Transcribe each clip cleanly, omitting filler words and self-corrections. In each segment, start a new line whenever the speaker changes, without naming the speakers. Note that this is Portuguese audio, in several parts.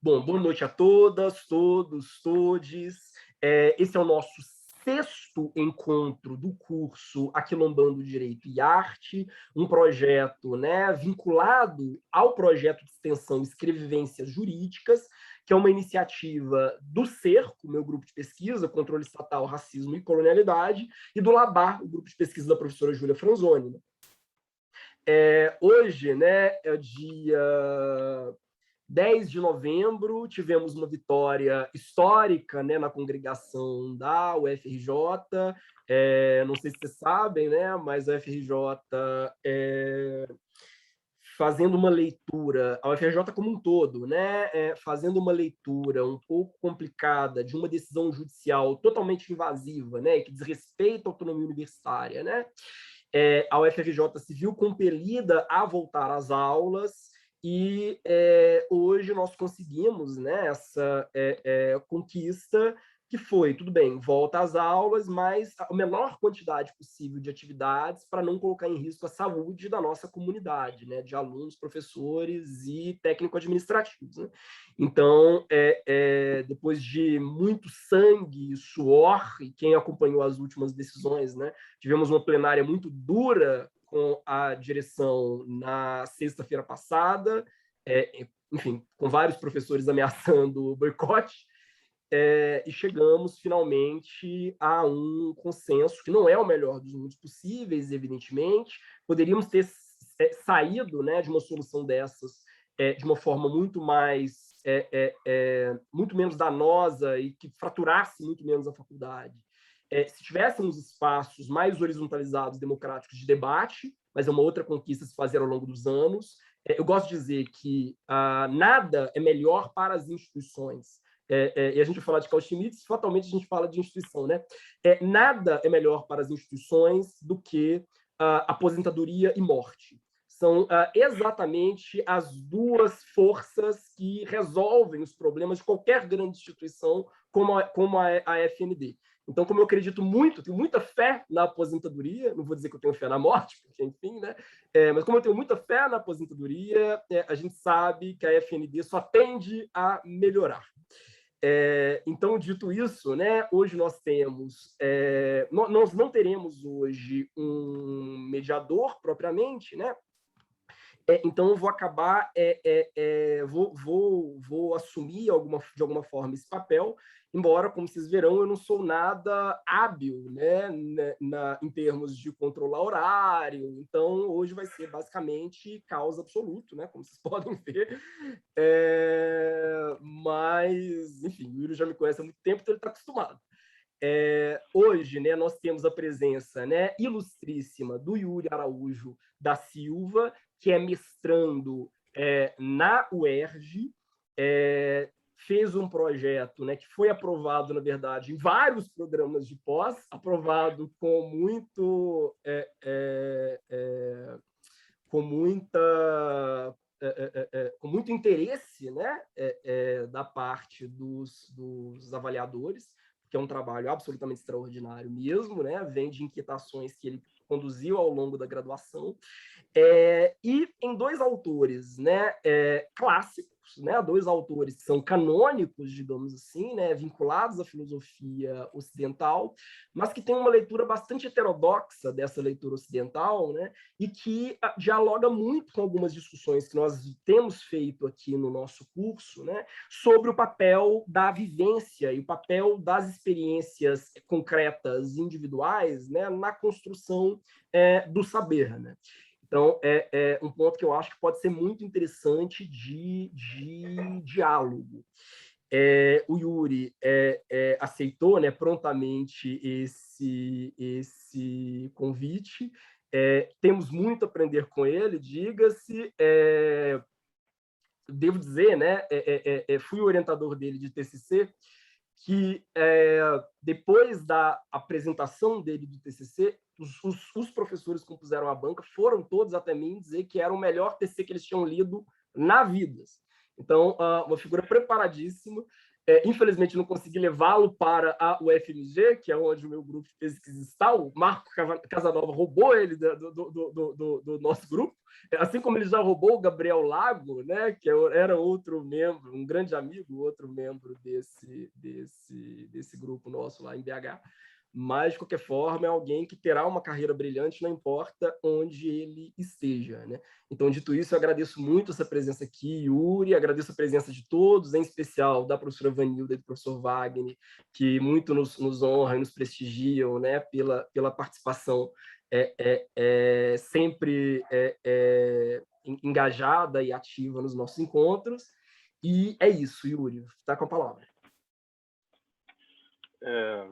Bom, boa noite a todas, todos, todes. Esse é o nosso sexto encontro do curso Aquilombando Direito e Arte, um projeto, né, vinculado ao projeto de extensão Escrevivências Jurídicas, que é uma iniciativa do CERCO, meu grupo de pesquisa, Controle Estatal, Racismo e Colonialidade, e do LABAR, o grupo de pesquisa da professora Júlia Franzoni. Hoje, né, é o dia 10 de novembro, tivemos uma vitória histórica, né, na congregação da UFRJ. Não sei se vocês sabem, né, mas a UFRJ fazendo uma leitura, a UFRJ como um todo, né, fazendo uma leitura um pouco complicada de uma decisão judicial totalmente invasiva, né, que desrespeita a autonomia universitária, né, a UFRJ se viu compelida a voltar às aulas e hoje nós conseguimos, né, essa conquista que foi, tudo bem, volta às aulas, mas a menor quantidade possível de atividades para não colocar em risco a saúde da nossa comunidade, né, de alunos, professores e técnico-administrativos. Né? Então, depois de muito sangue e suor, e quem acompanhou as últimas decisões, né, tivemos uma plenária muito dura com a direção na sexta-feira passada, enfim, com vários professores ameaçando o boicote, e chegamos finalmente a um consenso que não é o melhor dos mundos possíveis, evidentemente. Poderíamos ter saído, né, de uma solução dessas de uma forma muito mais muito menos danosa e que fraturasse muito menos a faculdade. Se tivéssemos espaços mais horizontalizados, democráticos de debate, mas é uma outra conquista a se fazer ao longo dos anos. Eu gosto de dizer que nada é melhor para as instituições. E a gente vai falar de Carl Schmitz, fatalmente a gente fala de instituição, né? Nada é melhor para as instituições do que aposentadoria e morte. São exatamente as duas forças que resolvem os problemas de qualquer grande instituição, como a FND. Então, como eu acredito muito, tenho muita fé na aposentadoria, não vou dizer que eu tenho fé na morte, porque, enfim, né? Mas como eu tenho muita fé na aposentadoria, a gente sabe que a FND só tende a melhorar. Então, dito isso, né, hoje nós temos, nós não teremos hoje um mediador propriamente, né? Então, eu vou acabar, vou assumir de alguma forma esse papel, embora, como vocês verão, eu não sou nada hábil, né, em termos de controlar horário. Então, hoje vai ser basicamente caos absoluto, né, como vocês podem ver. Mas, enfim, o Yuri já me conhece há muito tempo, então ele está acostumado. Hoje, né, nós temos a presença, né, ilustríssima do Yuri Araújo da Silva, que é mestrando na UERJ, fez um projeto, né, que foi aprovado, na verdade, em vários programas de pós, aprovado com muito com muito interesse, né, da parte dos avaliadores, que é um trabalho absolutamente extraordinário mesmo, né, vem de inquietações que ele conduziu ao longo da graduação, e em dois autores, né, clássicos, né, dois autores que são canônicos, digamos assim, né, vinculados à filosofia ocidental, mas que têm uma leitura bastante heterodoxa dessa leitura ocidental, né, e que dialoga muito com algumas discussões que nós temos feito aqui no nosso curso, né, sobre o papel da vivência e o papel das experiências concretas individuais, né, na construção do saber, né? Então, é um ponto que eu acho que pode ser muito interessante de diálogo. O Yuri aceitou, né, prontamente esse convite. Temos muito a aprender com ele, diga-se. Devo dizer, né, fui o orientador dele de TCC, que depois da apresentação dele do TCC, os professores que compuseram a banca foram todos até mim dizer que era o melhor TCC que eles tinham lido na vida. Então, uma figura preparadíssima, Infelizmente, não consegui levá-lo para a UFMG, que é onde o meu grupo de pesquisa está. O Marco Casanova roubou ele do nosso grupo, assim como ele já roubou o Gabriel Lago, né, que era outro membro, um grande amigo, outro membro desse grupo nosso lá em BH. Mas, de qualquer forma, é alguém que terá uma carreira brilhante, não importa onde ele esteja, né? Então, dito isso, eu agradeço muito essa presença aqui, Yuri, agradeço a presença de todos, em especial da professora Vanilda e do professor Wagner, que muito nos honram e nos prestigiam, né, pela participação sempre engajada e ativa nos nossos encontros. E é isso, Yuri, está com a palavra.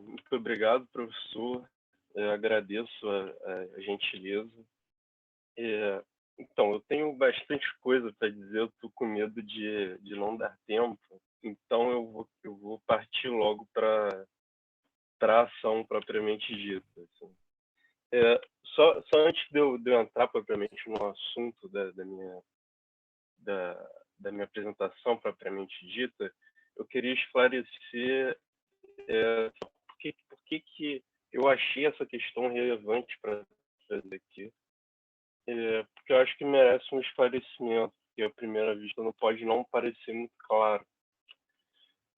Muito obrigado, professor. Agradeço a gentileza. Então, eu tenho bastante coisa para dizer, eu estou com medo de não dar tempo, então eu vou partir logo para a ação propriamente dita. Assim. Só antes de eu entrar propriamente no assunto da minha apresentação propriamente dita, eu queria esclarecer por que eu achei essa questão relevante para trazer aqui. Porque eu acho que merece um esclarecimento, que à primeira vista não pode não parecer muito claro.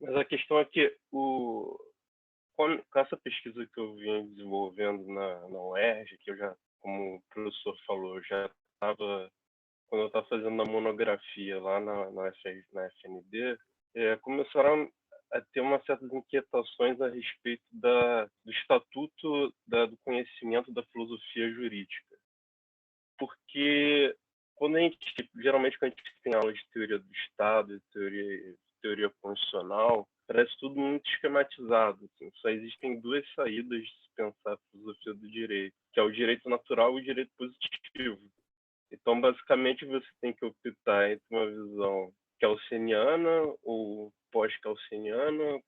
Mas a questão é que com essa pesquisa que eu vim desenvolvendo na UERJ, que eu já, como o professor falou, já estava, quando eu estava fazendo a monografia lá na FND, começaram a ter umas certas inquietações a respeito do Estatuto do Conhecimento da Filosofia Jurídica. Porque geralmente quando a gente tem aula de teoria do Estado, teoria constitucional, parece tudo muito esquematizado. Assim. Só existem duas saídas de se pensar a filosofia do direito, que é o direito natural e o direito positivo. Então, basicamente, você tem que optar entre uma visão kelseniana ou pós-kelseniana,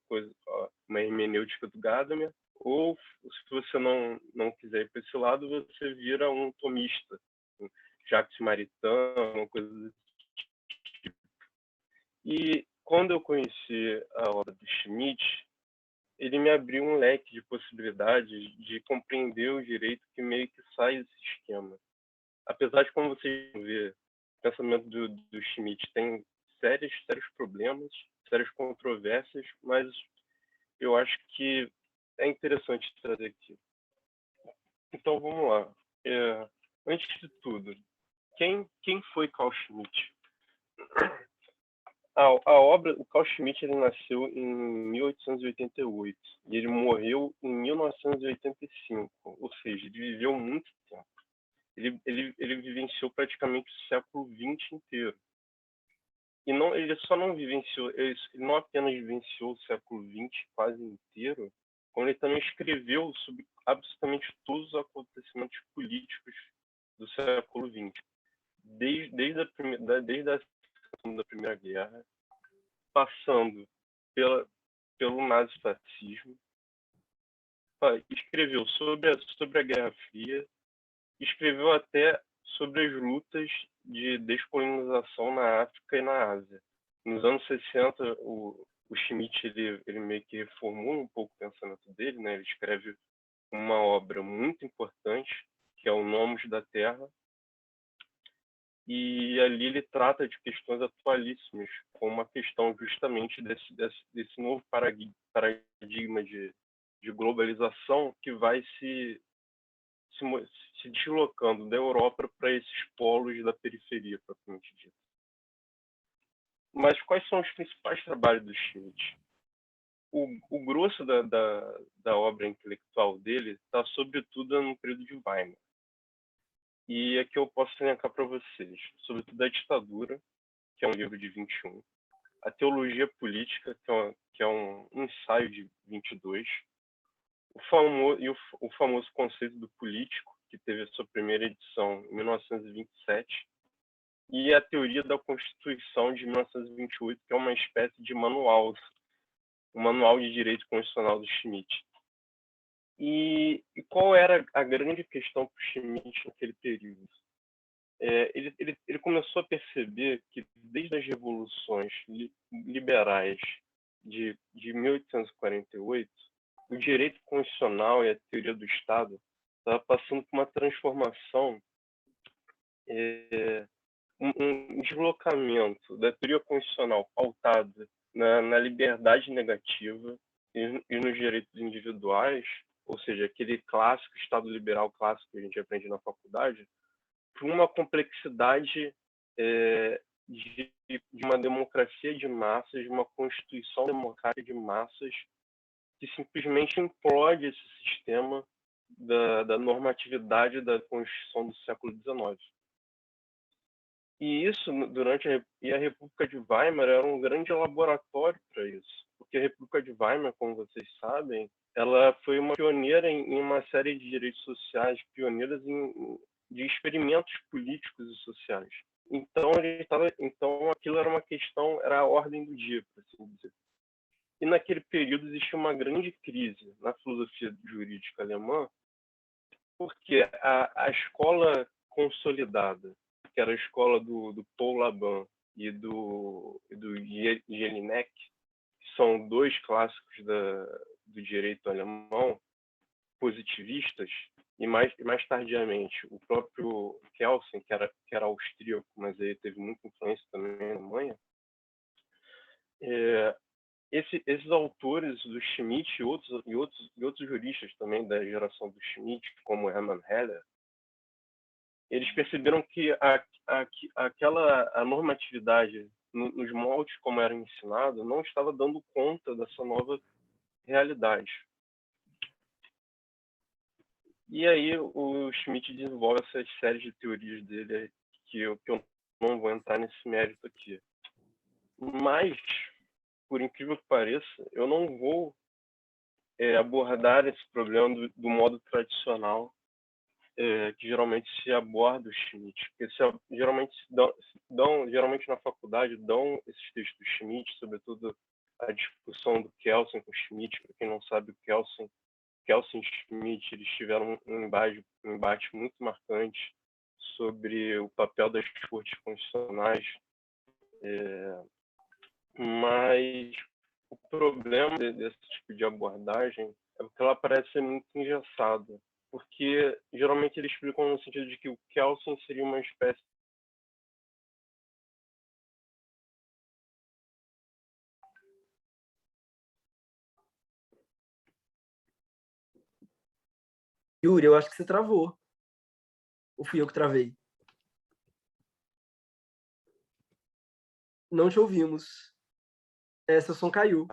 uma hermenêutica do Gadamer, ou, se você não quiser ir para esse lado, você vira um tomista, Jacques Maritain, uma coisa desse tipo. E quando eu conheci a obra do Schmitt, ele me abriu um leque de possibilidades de compreender o direito que meio que sai desse esquema. Apesar de, como vocês vão ver, o pensamento do Schmitt tem sérios problemas, sérias controvérsias, mas eu acho que é interessante trazer aqui. Então, vamos lá. Antes de tudo, quem foi Carl Schmitt? A obra, o Carl Schmitt, ele nasceu em 1888 e ele morreu em 1985, ou seja, ele viveu muito tempo. Ele vivenciou praticamente o século XX inteiro. E ele só não vivenciou, ele não apenas vivenciou o século XX quase inteiro, como ele também escreveu sobre absolutamente todos os acontecimentos políticos do século XX. Desde a da Primeira Guerra, passando pelo nazifascismo, escreveu sobre a Guerra Fria, escreveu até sobre as lutas de descolonização na África e na Ásia. Nos anos 60, o Schmitt ele meio que reformula um pouco o pensamento dele, né? Ele escreve uma obra muito importante, que é o Nomos da Terra, e ali ele trata de questões atualíssimas, como a questão justamente desse novo paradigma de globalização que vai se deslocando da Europa para esses polos da periferia, propriamente dito. Mas quais são os principais trabalhos do Schmitt? O grosso da obra intelectual dele está, sobretudo, no período de Weimar. E aqui eu posso elencar para vocês, sobretudo a ditadura, que é um livro de 21, a teologia política, que é um ensaio de 22, o famoso conceito do político, que teve a sua primeira edição em 1927, e a teoria da Constituição de 1928, que é uma espécie de manual, um manual de direito constitucional do Schmitt. E qual era a grande questão para o Schmitt naquele período? Ele começou a perceber que desde as revoluções liberais de 1848, o direito constitucional e a teoria do Estado estava passando por uma transformação, um deslocamento da teoria constitucional pautada na liberdade negativa e nos direitos individuais, ou seja, aquele clássico Estado liberal clássico que a gente aprende na faculdade, para uma complexidade de uma democracia de massas, de uma constituição democrática de massas, que simplesmente implode esse sistema da normatividade da Constituição do século XIX. E isso, durante a República de Weimar, era um grande laboratório para isso, porque a República de Weimar, como vocês sabem, ela foi uma pioneira em uma série de direitos sociais, pioneiras de experimentos políticos e sociais. Então aquilo era uma questão, era a ordem do dia, por assim dizer. E naquele período existia uma grande crise na filosofia jurídica alemã, porque a escola consolidada, que era a escola do Paul Laban e do Jelinek, que são dois clássicos do direito alemão, positivistas, e mais tardiamente o próprio Kelsen, que era austríaco, mas ele teve muita influência também na Alemanha. Esses autores do Schmitt e outros juristas também da geração do Schmitt, como Hermann Heller, eles perceberam que a normatividade nos moldes como era ensinado não estava dando conta dessa nova realidade. E aí o Schmitt desenvolve essas séries de teorias dele que eu não vou entrar nesse mérito aqui. Mas, por incrível que pareça, eu não vou abordar esse problema do modo tradicional que geralmente se aborda o Schmitt, porque geralmente na faculdade dão esses textos do Schmitt, sobretudo a discussão do Kelsen com o Schmitt. Para quem não sabe, o Kelsen e Schmitt, eles tiveram um embate muito marcante sobre o papel das cortes constitucionais, mas o problema desse tipo de abordagem é porque ela parece ser muito engessada, porque geralmente eles explicam no sentido de que o Kelsen seria uma espécie.
Yuri, eu acho que você travou. Ou fui eu que travei? Não te ouvimos. Seu som caiu.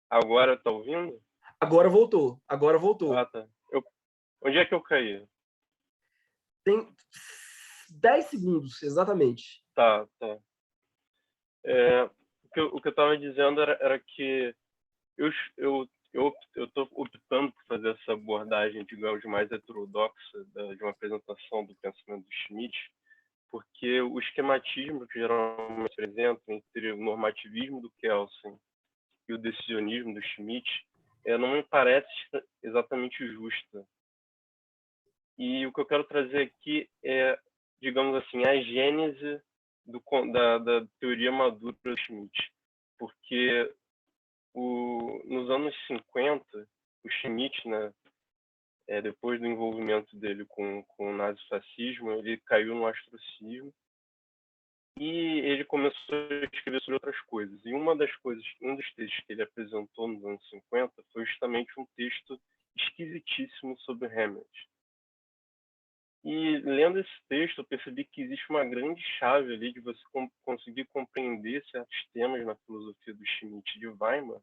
Agora tá ouvindo?
Agora voltou. Agora voltou.
Ah, tá. Onde é que eu caí?
Tem 10 segundos, exatamente.
Tá. O que eu estava dizendo era que eu estou optando por fazer essa abordagem, digamos, mais heterodoxa de uma apresentação do pensamento do Schmitt, porque o esquematismo que geralmente se apresenta entre o normativismo do Kelsen e o decisionismo do Schmitt não me parece exatamente justa. E o que eu quero trazer aqui é, digamos assim, a gênese da teoria madura do Schmitt, porque nos anos 50, o Schmitt, né, depois do envolvimento dele com o nazifascismo, ele caiu no ostracismo e ele começou a escrever sobre outras coisas. E um dos textos que ele apresentou nos anos 50 foi justamente um texto esquisitíssimo sobre Hamlet. E lendo esse texto, eu percebi que existe uma grande chave ali de você conseguir compreender certos temas na filosofia do Schmitt de Weimar,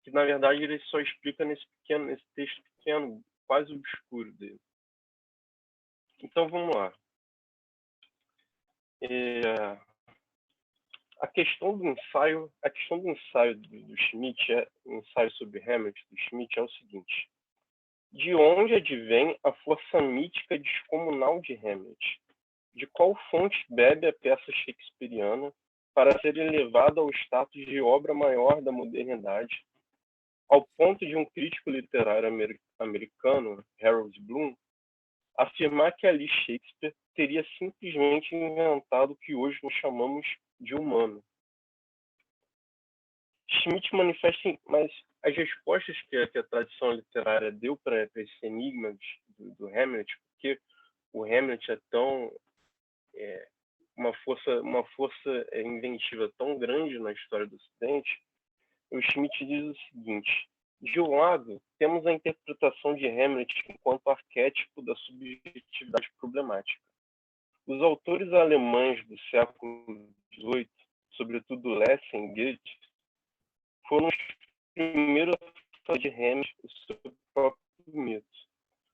que na verdade ele só explica nesse texto pequeno, quase obscuro dele. Então vamos lá. A questão do ensaio do Schmitt, o ensaio sobre Hamlet do Schmitt, é o seguinte: de onde advém a força mítica descomunal de Hamlet? De qual fonte bebe a peça shakespeariana para ser elevada ao status de obra maior da modernidade, ao ponto de um crítico literário americano, Harold Bloom, afirmar que ali Shakespeare teria simplesmente inventado o que hoje nós chamamos de humano? Schmitt manifesta, mas as respostas que a tradição literária deu para esse enigma do Hamlet, porque o Hamlet é tão uma força inventiva tão grande na história do Ocidente, o Schmitt diz o seguinte: de um lado, temos a interpretação de Hamlet enquanto arquétipo da subjetividade problemática. Os autores alemães do século XVIII, sobretudo Lessing e Goethe, foram os primeiros a falar de Hamlet o seu próprio mito.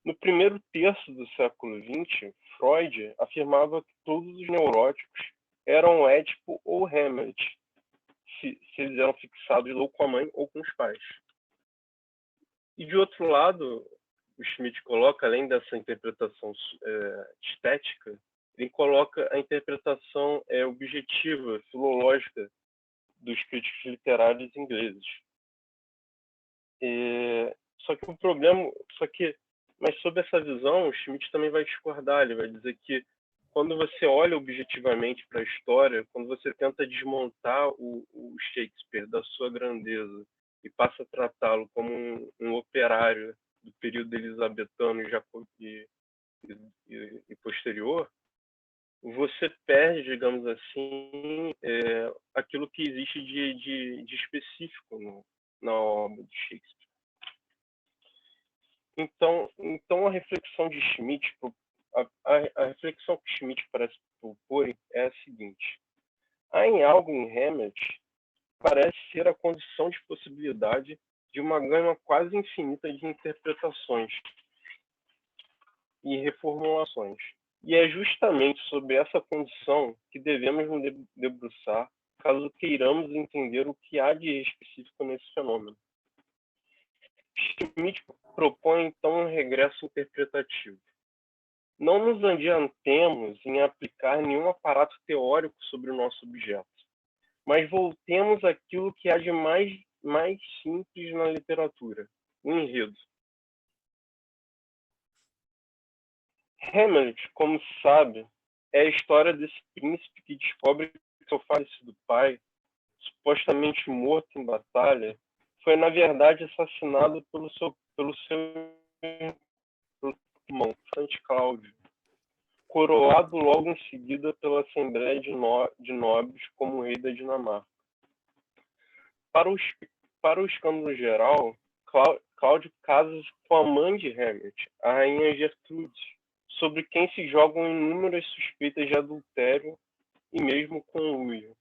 No primeiro terço do século XX, Freud afirmava que todos os neuróticos eram Édipo ou Hamlet, se eles eram fixados ou com a mãe ou com os pais. E, de outro lado, o Schmitt coloca, além dessa interpretação estética, ele coloca a interpretação objetiva, filológica, dos críticos literários ingleses. Mas sob essa visão, o Schmitt também vai discordar. Ele vai dizer que quando você olha objetivamente para a história, quando você tenta desmontar o Shakespeare da sua grandeza e passa a tratá-lo como um operário do período elizabetano e posterior, você perde, digamos assim, aquilo que existe de específico na obra de Shakespeare. Então a reflexão de Schmitt, a reflexão que Schmitt parece propor é a seguinte: há em algo em Hamlet parece ser a condição de possibilidade de uma gama quase infinita de interpretações e reformulações. E é justamente sobre essa condição que devemos nos debruçar caso queiramos entender o que há de específico nesse fenômeno. Schmitt propõe, então, um regresso interpretativo. Não nos adiantemos em aplicar nenhum aparato teórico sobre o nosso objeto, mas voltemos àquilo que há de mais simples na literatura, o enredo. Hamlet, como se sabe, é a história desse príncipe que descobre que seu falecido pai, supostamente morto em batalha, foi na verdade assassinado pelo seu irmão, Santo Cláudio, coroado logo em seguida pela Assembleia de Nobres como rei da Dinamarca. Para o escândalo geral, Cláudio casa-se com a mãe de Hamlet, a rainha Gertrude, sobre quem se jogam inúmeras suspeitas de adultério e mesmo conluio.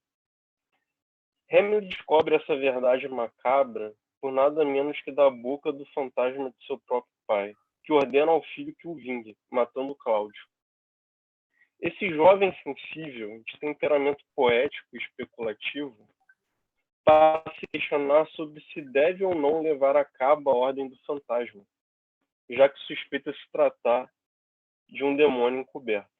Hamlet descobre essa verdade macabra por nada menos que da boca do fantasma de seu próprio pai, que ordena ao filho que o vingue, matando Cláudio. Esse jovem sensível, de temperamento poético e especulativo, passa a se questionar sobre se deve ou não levar a cabo a ordem do fantasma, já que suspeita se tratar de um demônio encoberto.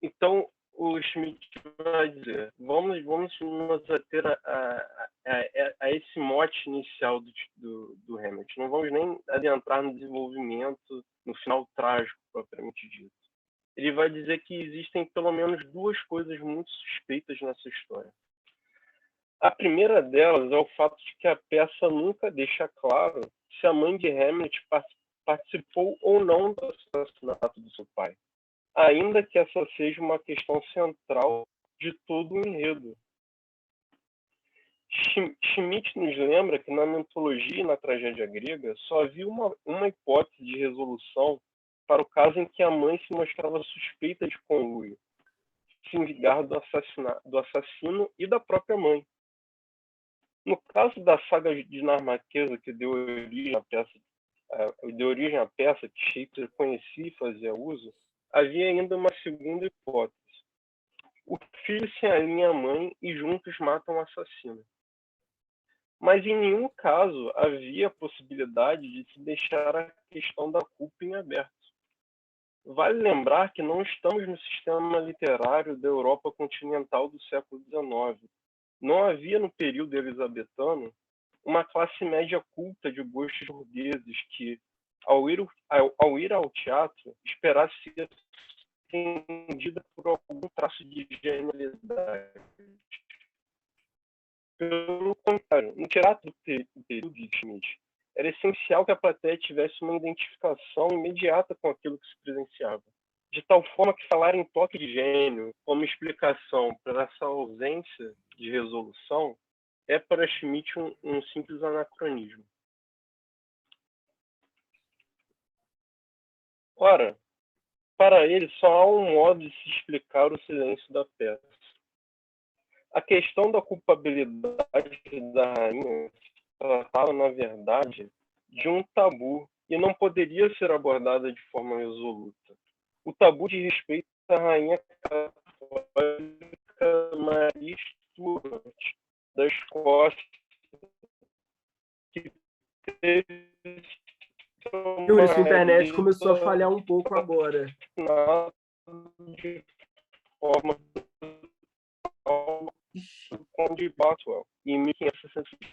Então, o Schmitt vai dizer: vamos nos ater a esse mote inicial do Hamlet. Não vamos nem adentrar no desenvolvimento, no final trágico, propriamente dito. Ele vai dizer que existem pelo menos duas coisas muito suspeitas nessa história. A primeira delas é o fato de que a peça nunca deixa claro se a mãe de Hamlet participou ou não do assassinato do seu pai, ainda que essa seja uma questão central de todo o enredo. Schmitt nos lembra que na mitologia e na tragédia grega só havia uma hipótese de resolução para o caso em que a mãe se mostrava suspeita de conluio, se vingar do assassino e da própria mãe. No caso da saga dinamarquesa que deu origem à peça que Shakespeare conhecia e fazia uso, havia ainda uma segunda hipótese. O filho se alinha à mãe e juntos matam o assassino. Mas em nenhum caso havia a possibilidade de se deixar a questão da culpa em aberto. Vale lembrar que não estamos no sistema literário da Europa continental do século XIX. Não havia no período elizabetano uma classe média culta de gostos burgueses que, ao ir ao teatro, esperasse ser atendida por algum traço de genialidade. Pelo contrário, no teatro do período de Schmidt, era essencial que a plateia tivesse uma identificação imediata com aquilo que se presenciava, de tal forma que falar em toque de gênio como explicação para essa ausência de resolução é para Schmidt um simples anacronismo. Ora, para ele só há um modo de se explicar o silêncio da peça. A questão da culpabilidade da rainha tratava, na verdade, de um tabu e não poderia ser abordada de forma resoluta. O tabu de respeito à rainha católica Maria Stuart da Escócia, que teve seu
Yuri, sua internet
marido
começou a falhar um pouco agora.
assassinado de forma
Ixi,
do Conde Bothwell em 1566.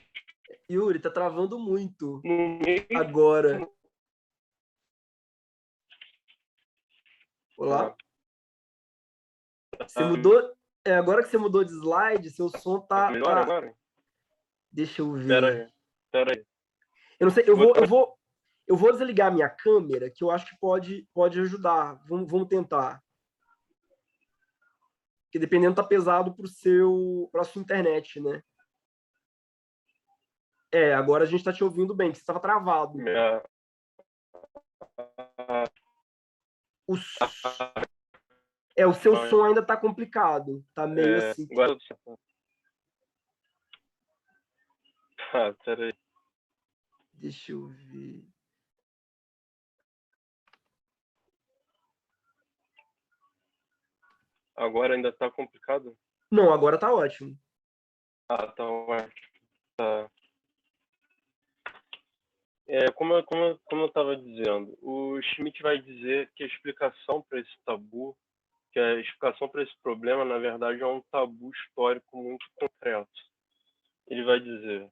Yuri, tá travando muito
No mesmo
agora. Olá? Você mudou. Agora que você mudou de slide, seu som tá.
melhor agora?
Deixa eu ver.
Pera aí.
Eu não sei, eu vou desligar minha câmera, que eu acho que pode ajudar. Vamos tentar. Porque dependendo tá pesado para sua internet, né? Agora a gente tá te ouvindo bem, que você estava travado. O seu som ainda tá complicado. Tá meio assim.
Agora... pera aí.
Deixa eu ver.
Agora ainda tá complicado?
Não, agora tá ótimo.
Tá ótimo. Tá. Como eu estava dizendo, o Schmidt vai dizer que a explicação para esse tabu, que a explicação para esse problema, na verdade, é um tabu histórico muito concreto. Ele vai dizer,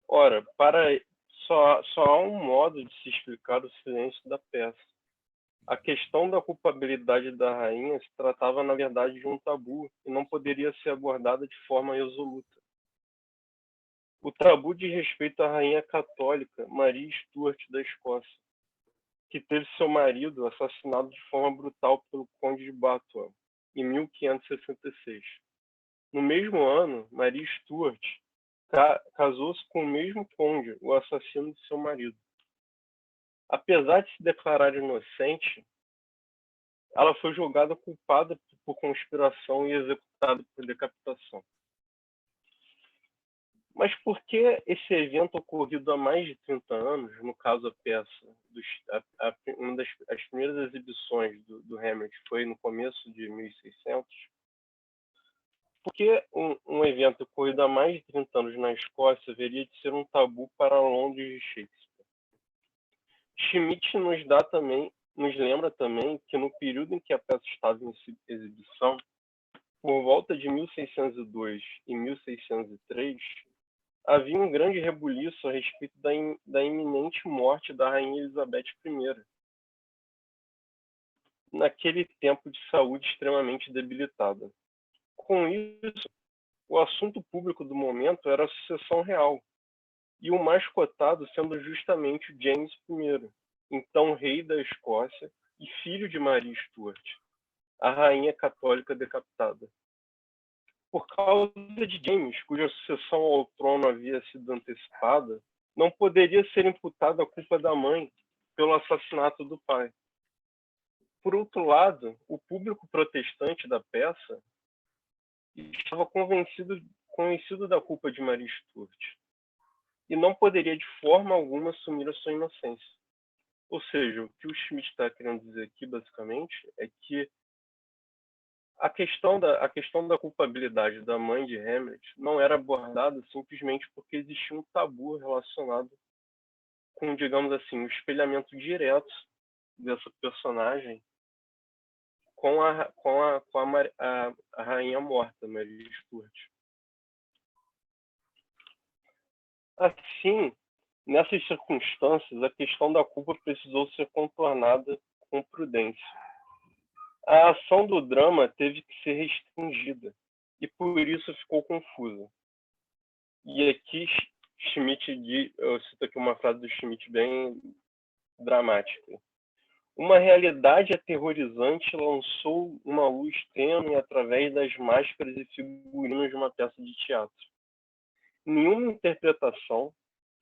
ora, só há um modo de se explicar o silêncio da peça. A questão da culpabilidade da rainha se tratava, na verdade, de um tabu e não poderia ser abordada de forma resoluta. O tabu de respeito à rainha católica Maria Stuart da Escócia, que teve seu marido assassinado de forma brutal pelo Conde de Bothwell, em 1566. No mesmo ano, Maria Stuart casou-se com o mesmo conde, o assassino de seu marido. Apesar de se declarar inocente, ela foi julgada culpada por conspiração e executada por decapitação. Mas por que esse evento ocorrido há mais de 30 anos, no caso a peça, uma das primeiras exibições do Hamlet foi no começo de 1600, por que um evento ocorrido há mais de 30 anos na Escócia haveria de ser um tabu para Londres de Shakespeare? Schmidt nos lembra também que no período em que a peça estava em exibição, por volta de 1602 e 1603, havia um grande rebuliço a respeito da iminente morte da rainha Elizabeth I, naquele tempo de saúde extremamente debilitada. Com isso, o assunto público do momento era a sucessão real, e o mais cotado sendo justamente o James I, então rei da Escócia e filho de Maria Stuart, a rainha católica decapitada. Por causa de James, cuja sucessão ao trono havia sido antecipada, não poderia ser imputada a culpa da mãe pelo assassinato do pai. Por outro lado, o público protestante da peça estava convencido da culpa de Maria Stuart e não poderia de forma alguma assumir a sua inocência. Ou seja, o que o Schmidt está querendo dizer aqui, basicamente, é que a questão da culpabilidade da mãe de Hamlet não era abordada simplesmente porque existia um tabu relacionado com, digamos assim, o espelhamento direto dessa personagem com a rainha morta, Maria Stuart. Assim, nessas circunstâncias, a questão da culpa precisou ser contornada com prudência. A ação do drama teve que ser restringida e por isso ficou confusa. E aqui Schmitt eu cito aqui uma frase do Schmitt bem dramática. Uma realidade aterrorizante lançou uma luz tênue através das máscaras e figurinos de uma peça de teatro. Nenhuma interpretação,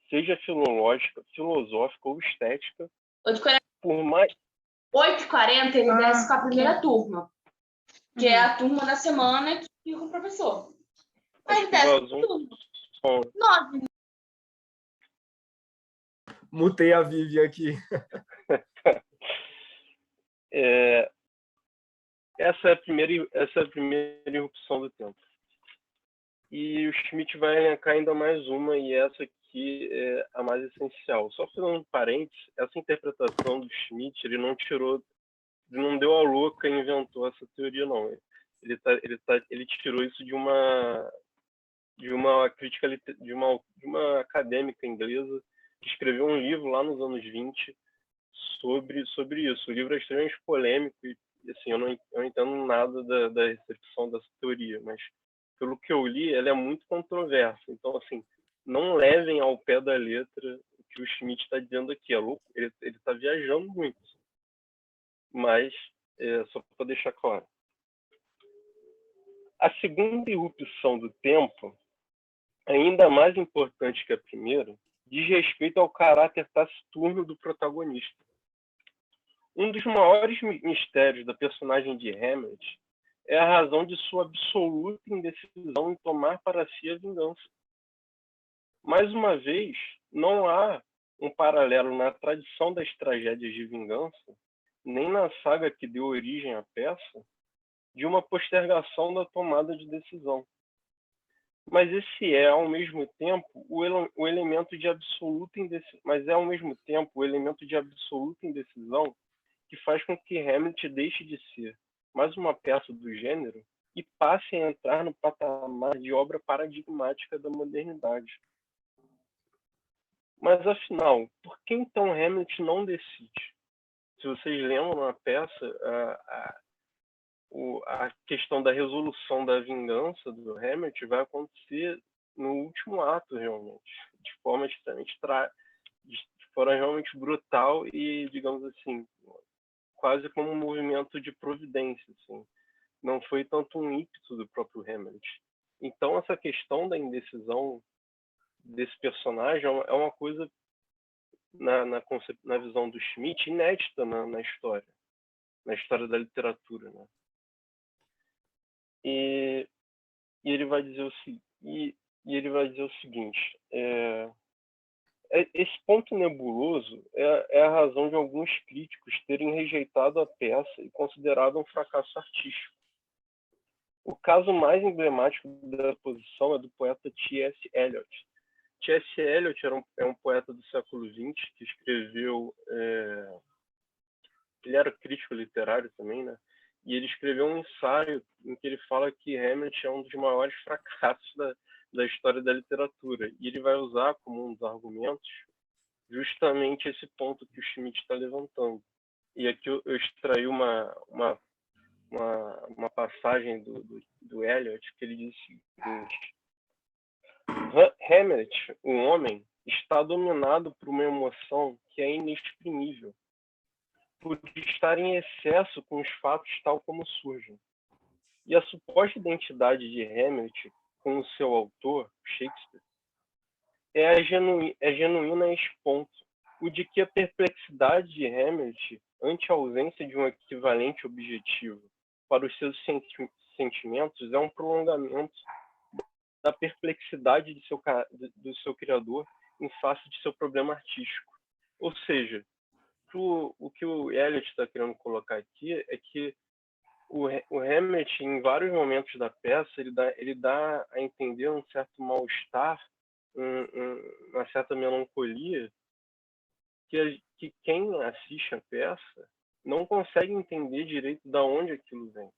seja filológica, filosófica ou estética,
8h40,
por mais...
8h40 ele desce com a primeira turma, que é a turma da semana que fica com o professor. Aí ele desce com a turma. 9.
Mutei a Vivian aqui.
Essa é a primeira irrupção do tempo. E o Schmitt vai elencar ainda mais uma, e essa aqui é a mais essencial. Só fazendo um parênteses, essa interpretação do Schmitt, ele não deu a louca e inventou essa teoria, não. Ele tirou isso de uma crítica, de uma acadêmica inglesa, que escreveu um livro lá nos anos 20 sobre isso. O livro é extremamente polêmico e assim, eu não entendo nada da recepção dessa teoria, mas pelo que eu li, ela é muito controversa. Então, assim, não levem ao pé da letra o que o Schmitt está dizendo aqui. É louco, ele está viajando muito. Mas, só para deixar claro. A segunda irrupção do tempo, ainda mais importante que a primeira, diz respeito ao caráter taciturno do protagonista. Um dos maiores mistérios da personagem de Hamlet é a razão de sua absoluta indecisão em tomar para si a vingança. Mais uma vez, não há um paralelo na tradição das tragédias de vingança, nem na saga que deu origem à peça, de uma postergação da tomada de decisão. Mas esse é, ao mesmo tempo, o elemento de absoluta indecisão que faz com que Hamlet deixe de ser mais uma peça do gênero e passe a entrar no patamar de obra paradigmática da modernidade. Mas, afinal, por que então Hamlet não decide? Se vocês lembram na peça, a questão da resolução da vingança do Hamlet vai acontecer no último ato, realmente, de forma realmente brutal e, digamos assim, quase como um movimento de providência, assim. Não foi tanto um ímpeto do próprio Hamlet. Então, essa questão da indecisão desse personagem é uma coisa, na visão do Schmitt, inédita na história da literatura, né? E ele vai dizer o seguinte: esse ponto nebuloso é a razão de alguns críticos terem rejeitado a peça e considerado um fracasso artístico. O caso mais emblemático da posição é do poeta T.S. Eliot. T.S. Eliot é um poeta do século XX que escreveu... ele era crítico literário também, né? E ele escreveu um ensaio em que ele fala que Hamlet é um dos maiores fracassos da história da literatura. E ele vai usar como um dos argumentos justamente esse ponto que o Schmitt está levantando. E aqui eu extraí uma passagem do Eliot, que ele diz o seguinte: Hamlet, o homem, está dominado por uma emoção que é inexprimível, por estar em excesso com os fatos tal como surgem. E a suposta identidade de Hamlet com o seu autor, Shakespeare, é genuína a esse ponto, o de que a perplexidade de Hamlet ante a ausência de um equivalente objetivo para os seus sentimentos é um prolongamento da perplexidade do seu criador em face de seu problema artístico. Ou seja, o que o Eliot está querendo colocar aqui é que o Hamlet, em vários momentos da peça, ele dá a entender um certo mal-estar, uma certa melancolia, que quem assiste a peça não consegue entender direito de onde aquilo vem.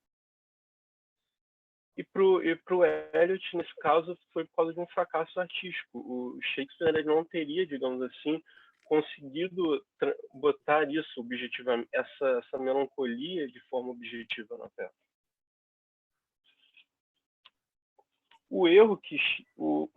E pro Eliot, nesse caso, foi por causa de um fracasso artístico. O Shakespeare, ele não teria, digamos assim, conseguido botar isso objetivamente, essa melancolia de forma objetiva na peça.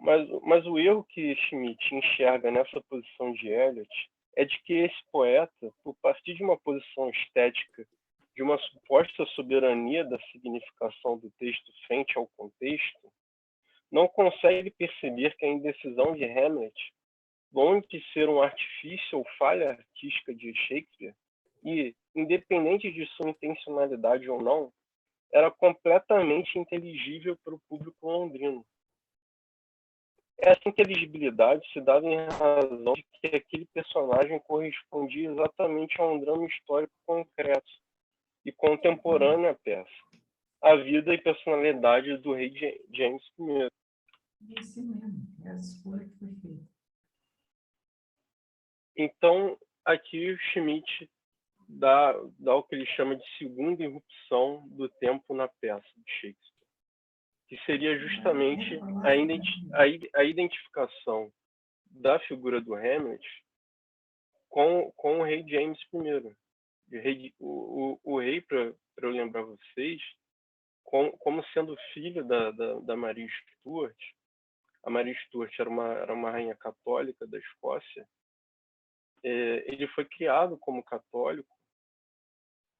Mas o erro que Schmitt enxerga nessa posição de Eliot é de que esse poeta, por partir de uma posição estética, de uma suposta soberania da significação do texto frente ao contexto, não consegue perceber que a indecisão de Hamlet, longe de ser um artifício ou falha artística de Shakespeare, e, independente de sua intencionalidade ou não, era completamente inteligível para o público londrino. Essa inteligibilidade se dava em razão de que aquele personagem correspondia exatamente a um drama histórico concreto e contemporâneo à peça, a vida e personalidade do rei James I.
Isso mesmo, é a escolha que foi feita.
Então, aqui o Schmitt dá o que ele chama de segunda irrupção do tempo na peça de Shakespeare, que seria justamente a identificação da figura do Hamlet com o rei James I. O rei, para eu lembrar vocês, como sendo filho da Maria Stuart. A Maria Stuart era uma rainha católica da Escócia. Ele foi criado como católico,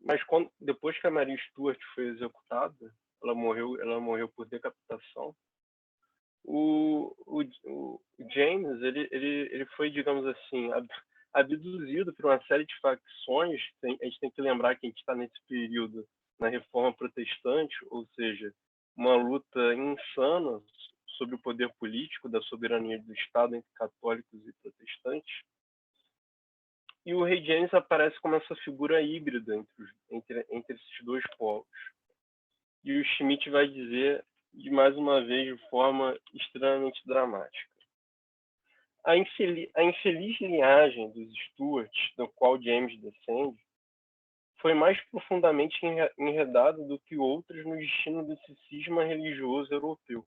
mas depois que a Maria Stuart foi executada, ela morreu por decapitação. O James ele foi, digamos assim, abduzido por uma série de facções. A gente tem que lembrar que a gente está nesse período na Reforma Protestante, ou seja, uma luta insana sobre o poder político, da soberania do Estado entre católicos e protestantes. E o rei James aparece como essa figura híbrida entre esses dois polos. E o Schmitt vai dizer, mais uma vez, de forma extremamente dramática: a infeliz linhagem dos Stuarts, do qual James descende, foi mais profundamente enredada do que outras no destino desse cisma religioso europeu.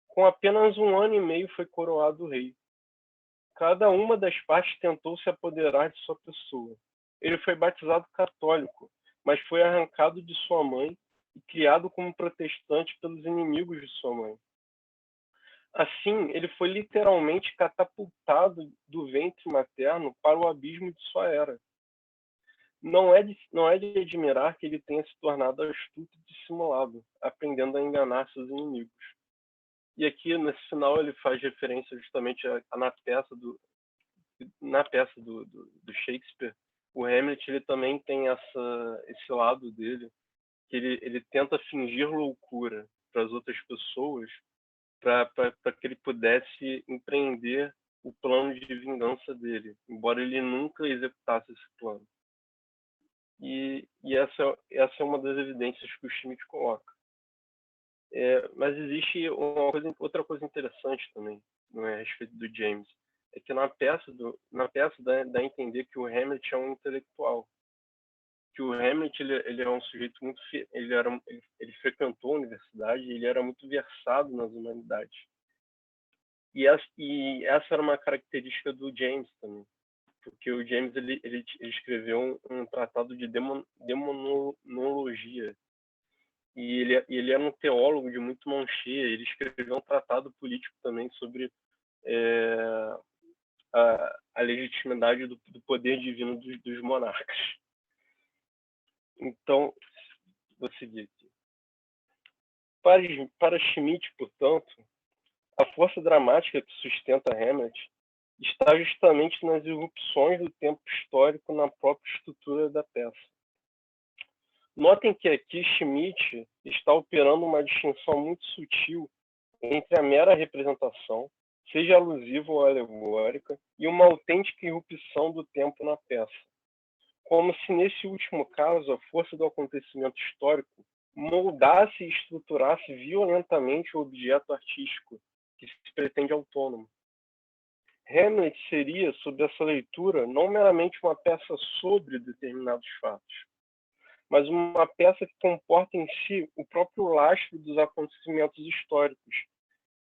Com apenas 1 ano e meio foi coroado rei. Cada uma das partes tentou se apoderar de sua pessoa. Ele foi batizado católico, mas foi arrancado de sua mãe e criado como protestante pelos inimigos de sua mãe. Assim, ele foi literalmente catapultado do ventre materno para o abismo de sua era. Não é de admirar que ele tenha se tornado astuto e dissimulado, aprendendo a enganar seus inimigos. E aqui, nesse final, ele faz referência justamente na peça do Shakespeare. O Hamlet ele também tem esse lado dele, que ele tenta fingir loucura para as outras pessoas, para que ele pudesse empreender o plano de vingança dele, embora ele nunca executasse esse plano. E essa é uma das evidências que o Schmitt coloca. Mas existe outra coisa interessante também, não é, a respeito do James, é que na peça dá a entender que o Hamlet é um intelectual, que o Hamlet ele é um sujeito muito ele frequentou a universidade e ele era muito versado nas humanidades. E essa era uma característica do James também, porque o James ele escreveu um tratado de demonologia. E ele era um teólogo de muito mão cheia. Ele escreveu um tratado político também sobre a legitimidade do poder divino dos monarcas. Então, vou seguir aqui. Para Schmitt, portanto, a força dramática que sustenta Hamlet está justamente nas irrupções do tempo histórico na própria estrutura da peça. Notem que aqui Schmitt está operando uma distinção muito sutil entre a mera representação, seja alusiva ou alegórica, e uma autêntica irrupção do tempo na peça. Como se, nesse último caso, a força do acontecimento histórico moldasse e estruturasse violentamente o objeto artístico, que se pretende autônomo. Hamlet seria, sob essa leitura, não meramente uma peça sobre determinados fatos, mas uma peça que comporta em si o próprio lastro dos acontecimentos históricos,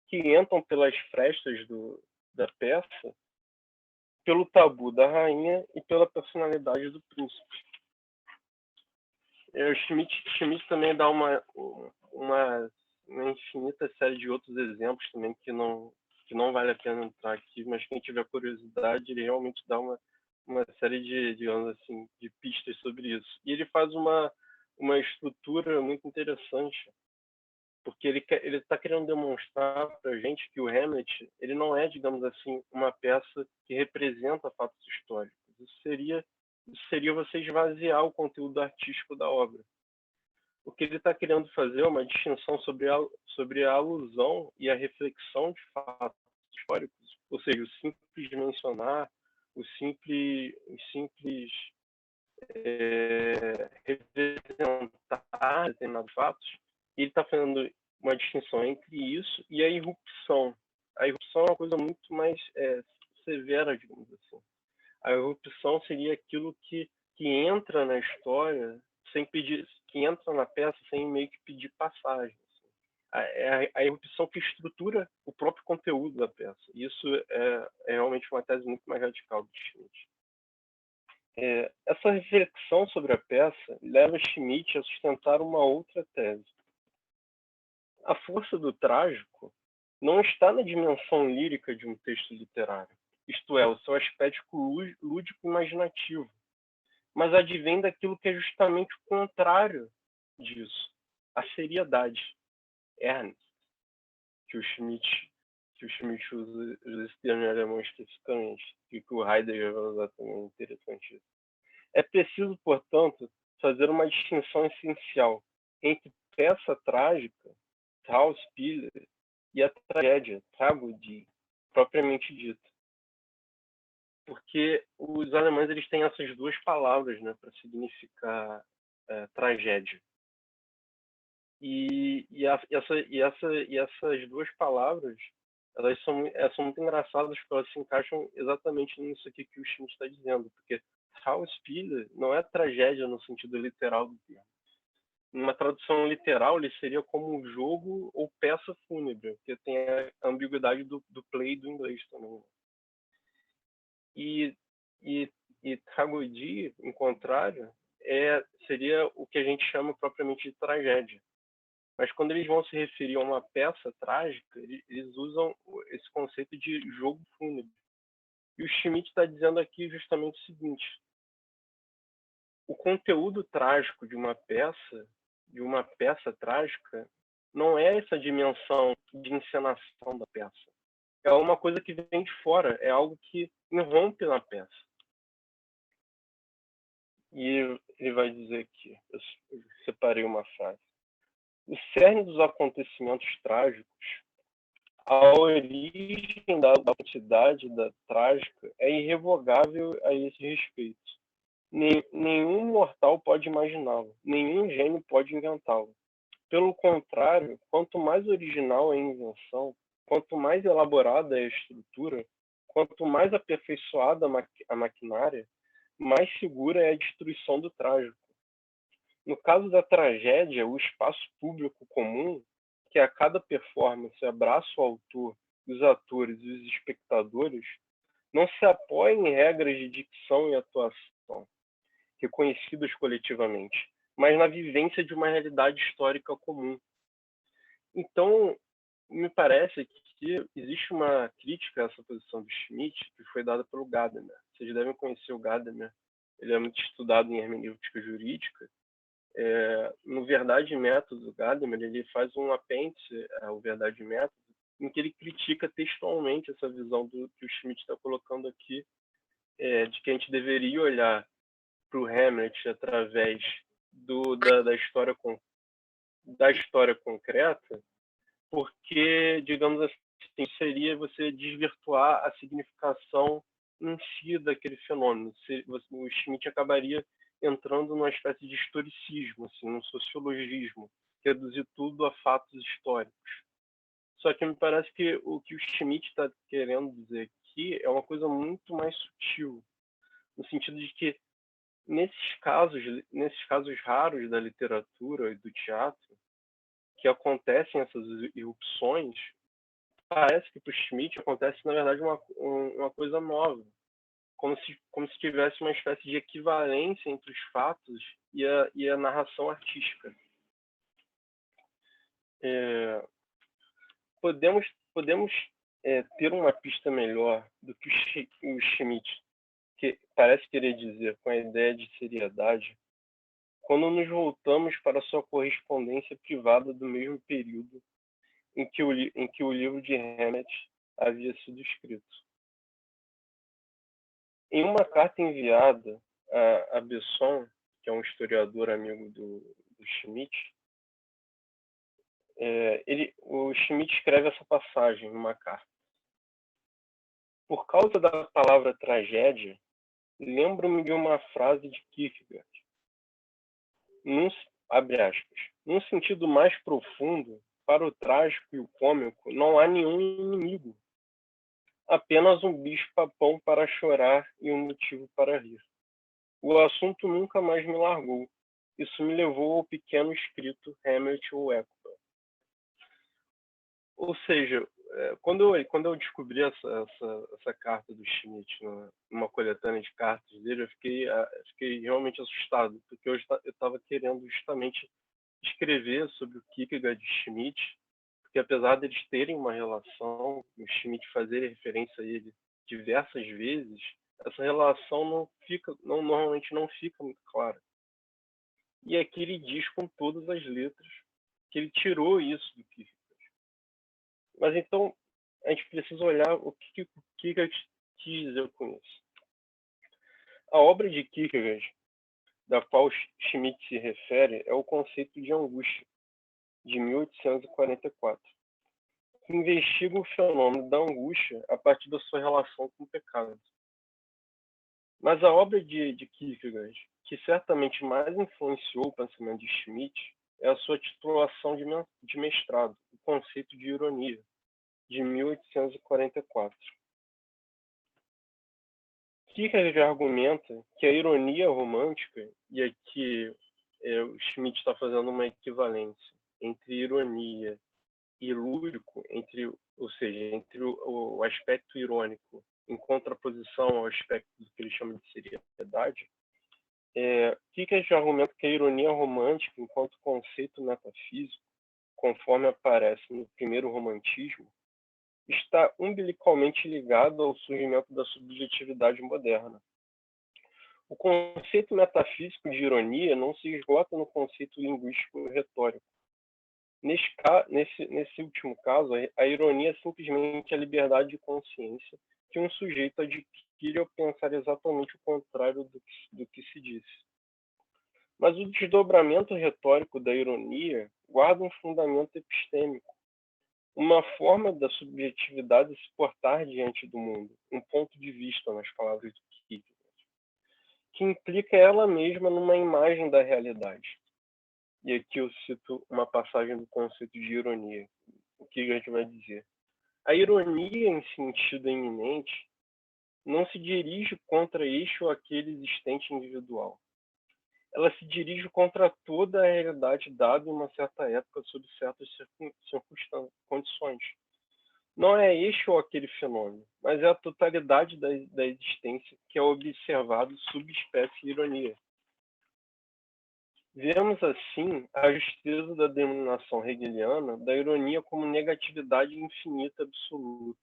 que entram pelas frestas da peça, pelo tabu da rainha e pela personalidade do príncipe. Schmitt também dá uma infinita série de outros exemplos também que não vale a pena entrar aqui, mas quem tiver curiosidade, ele realmente dá uma série de, digamos assim, de pistas sobre isso. E ele faz uma estrutura muito interessante, porque ele está querendo demonstrar para a gente que o Hamlet, ele não é, digamos assim, uma peça que representa fatos históricos. Isso seria você esvaziar o conteúdo artístico da obra. O que ele está querendo fazer é uma distinção sobre a alusão e a reflexão de fatos históricos, ou seja, o simples mencionar, o simples representar determinados fatos. Ele está fazendo uma distinção entre isso e a irrupção. A irrupção é uma coisa muito mais severa, digamos assim. A irrupção seria aquilo que entra na história sem pedir, que entra na peça sem meio que pedir passagem. Assim. A irrupção que estrutura o próprio conteúdo da peça. Isso é realmente uma tese muito mais radical do Schmitt. Essa reflexão sobre a peça leva Schmitt a sustentar uma outra tese. A força do trágico não está na dimensão lírica de um texto literário, isto é, o seu aspecto lúdico imaginativo, mas advém daquilo que é justamente o contrário disso, a seriedade, ernst, que o Schmitt usa esse termo em alemão especificamente, e que o Heidegger vai usar também, interessante isso. É preciso, portanto, fazer uma distinção essencial entre peça trágica, Trauspiel, e a tragédia, Tragödie, propriamente dita. Porque os alemães eles têm essas duas palavras, né, para significar tragédia. E essas duas palavras, elas são muito engraçadas porque elas se encaixam exatamente nisso aqui que o Schmitt está dizendo, porque Trauspiel não é tragédia no sentido literal do termo. Uma tradução literal, ele seria como um jogo ou peça fúnebre, porque tem a ambiguidade do play do inglês também. E tragédia, em contrário, seria o que a gente chama propriamente de tragédia. Mas quando eles vão se referir a uma peça trágica, eles usam esse conceito de jogo fúnebre. E o Schmitt está dizendo aqui justamente o seguinte: o conteúdo trágico de uma peça trágica, não é essa dimensão de encenação da peça. É uma coisa que vem de fora, é algo que irrompe na peça. E ele vai dizer aqui, eu separei uma frase. O cerne dos acontecimentos trágicos, a origem da quantidade da trágica é irrevogável a esse respeito. Nenhum mortal pode imaginá-lo, nenhum gênio pode inventá-lo. Pelo contrário, quanto mais original é a invenção, quanto mais elaborada é a estrutura, quanto mais aperfeiçoada a maquinária, mais segura é a destruição do trágico. No caso da tragédia, o espaço público comum, que a cada performance abraça o autor, os atores e os espectadores, não se apoia em regras de dicção e atuação, reconhecidas coletivamente, mas na vivência de uma realidade histórica comum. Então, me parece que existe uma crítica a essa posição do Schmitt que foi dada pelo Gadamer. Vocês devem conhecer o Gadamer, ele é muito estudado em hermenêutica jurídica. No Verdade e Método, o Gadamer ele faz um apêndice ao Verdade e Método, em que ele critica textualmente essa visão que o Schmitt está colocando aqui, de que a gente deveria olhar para o Hamlet através da história concreta, porque, digamos assim, seria você desvirtuar a significação em si daquele fenômeno. O Schmitt acabaria entrando numa espécie de historicismo, assim, um sociologismo, reduzir tudo a fatos históricos. Só que me parece que o que o Schmitt está querendo dizer aqui é uma coisa muito mais sutil, no sentido de que nesses casos raros da literatura e do teatro, que acontecem essas irrupções, parece que para o Schmitt acontece, na verdade, uma coisa nova, como se tivesse uma espécie de equivalência entre os fatos e a narração artística. podemos ter uma pista melhor do que o Schmitt que parece querer dizer com a ideia de seriedade quando nos voltamos para sua correspondência privada do mesmo período em que o livro de Hammett havia sido escrito. Em uma carta enviada a Besson, que é um historiador amigo do Schmitt, o Schmitt escreve essa passagem numa carta. Por causa da palavra tragédia, lembro-me de uma frase de Kierkegaard. Abre aspas. Num sentido mais profundo, para o trágico e o cômico, não há nenhum inimigo. Apenas um bicho-papão para chorar e um motivo para rir. O assunto nunca mais me largou. Isso me levou ao pequeno escrito Hamlet ou Echo. Ou seja, quando eu descobri essa carta do Schmitt, numa coletânea de cartas dele, eu fiquei realmente assustado, porque eu estava querendo justamente escrever sobre o Kierkegaard e Schmitt, porque apesar deles terem uma relação, o Schmitt fazer referência a ele diversas vezes, essa relação normalmente não fica muito clara. E aqui ele diz com todas as letras que ele tirou isso do Kierkegaard. Mas então, a gente precisa olhar o que Kierkegaard quis dizer com isso. A obra de Kierkegaard, da qual Schmitt se refere, é o conceito de angústia, de 1844, que investiga o fenômeno da angústia a partir da sua relação com o pecado. Mas a obra de Kierkegaard, que certamente mais influenciou o pensamento de Schmitt, é a sua titulação de mestrado, o conceito de ironia, de 1844. Kierkegaard argumenta que a ironia romântica, e aqui o Schmitt está fazendo uma equivalência entre ironia e lúdico, ou seja, entre o aspecto irônico em contraposição ao aspecto do que ele chama de seriedade, Kierkegaard argumenta que a ironia romântica, enquanto conceito metafísico, conforme aparece no primeiro romantismo, está umbilicalmente ligado ao surgimento da subjetividade moderna. O conceito metafísico de ironia não se esgota no conceito linguístico retórico. Nesse último caso, a ironia é simplesmente a liberdade de consciência que um sujeito adquire ao pensar exatamente o contrário do que se disse. Mas o desdobramento retórico da ironia guarda um fundamento epistêmico, uma forma da subjetividade se portar diante do mundo, um ponto de vista, nas palavras do Kierkegaard, que implica ela mesma numa imagem da realidade. E aqui eu cito uma passagem do conceito de ironia. O Kierkegaard vai dizer: a ironia, em sentido eminente, não se dirige contra este ou aquele existente individual. Ela se dirige contra toda a realidade dada em uma certa época sob certas condições. Não é este ou aquele fenômeno, mas é a totalidade da existência que é observado sob espécie ironia. Vemos, assim, a justeza da denominação hegeliana da ironia como negatividade infinita absoluta.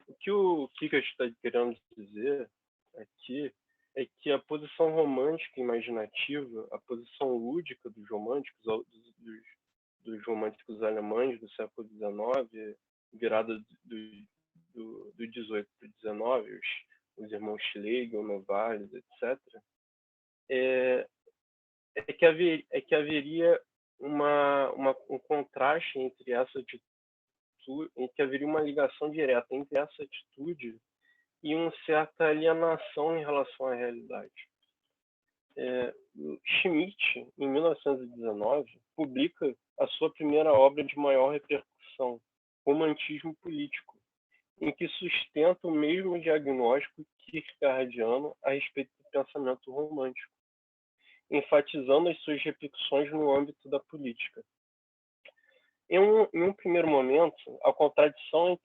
O que o Kierkegaard está querendo dizer aqui é que a posição romântica imaginativa, a posição lúdica dos românticos alemães do século XIX, virada do 18 para o XIX, os irmãos Schlegel, Novalis, etc., que haveria um contraste entre essa atitude, em que haveria uma ligação direta entre essa atitude e uma certa alienação em relação à realidade. Schmitt, em 1919, publica a sua primeira obra de maior repercussão, Romantismo Político, em que sustenta o mesmo diagnóstico kierkegaardiano a respeito do pensamento romântico, enfatizando as suas repercussões no âmbito da política. Em um primeiro momento, a contradição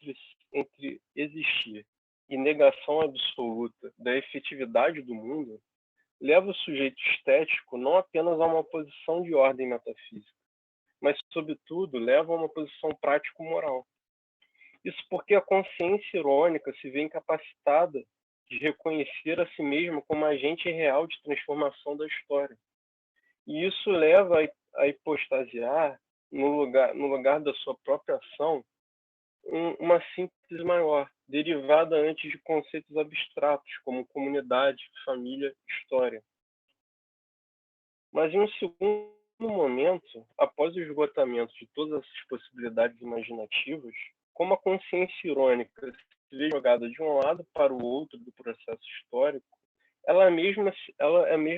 entre existir e negação absoluta da efetividade do mundo leva o sujeito estético não apenas a uma posição de ordem metafísica, mas, sobretudo, leva a uma posição prático-moral. Isso porque a consciência irônica se vê incapacitada de reconhecer a si mesma como agente real de transformação da história. E isso leva a hipostasiar, no lugar da sua própria ação, uma síntese maior, derivada antes de conceitos abstratos, como comunidade, família, história. Mas em um segundo momento, após o esgotamento de todas essas possibilidades imaginativas, como a consciência irônica se vê jogada de um lado para o outro do processo histórico, ela mesma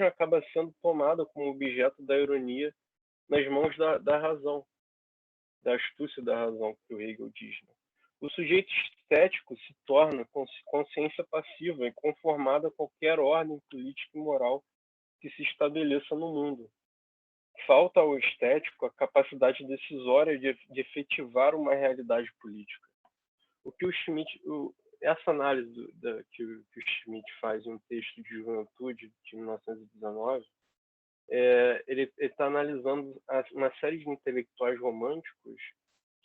acaba sendo tomada como objeto da ironia nas mãos da razão, da astúcia da razão, que o Hegel diz. Né? O sujeito estético se torna consciência passiva e conformada a qualquer ordem política e moral que se estabeleça no mundo. Falta ao estético a capacidade decisória de efetivar uma realidade política. O que o Schmitt, essa análise que o Schmitt faz em um texto de Juventude de 1919, ele está analisando uma série de intelectuais românticos,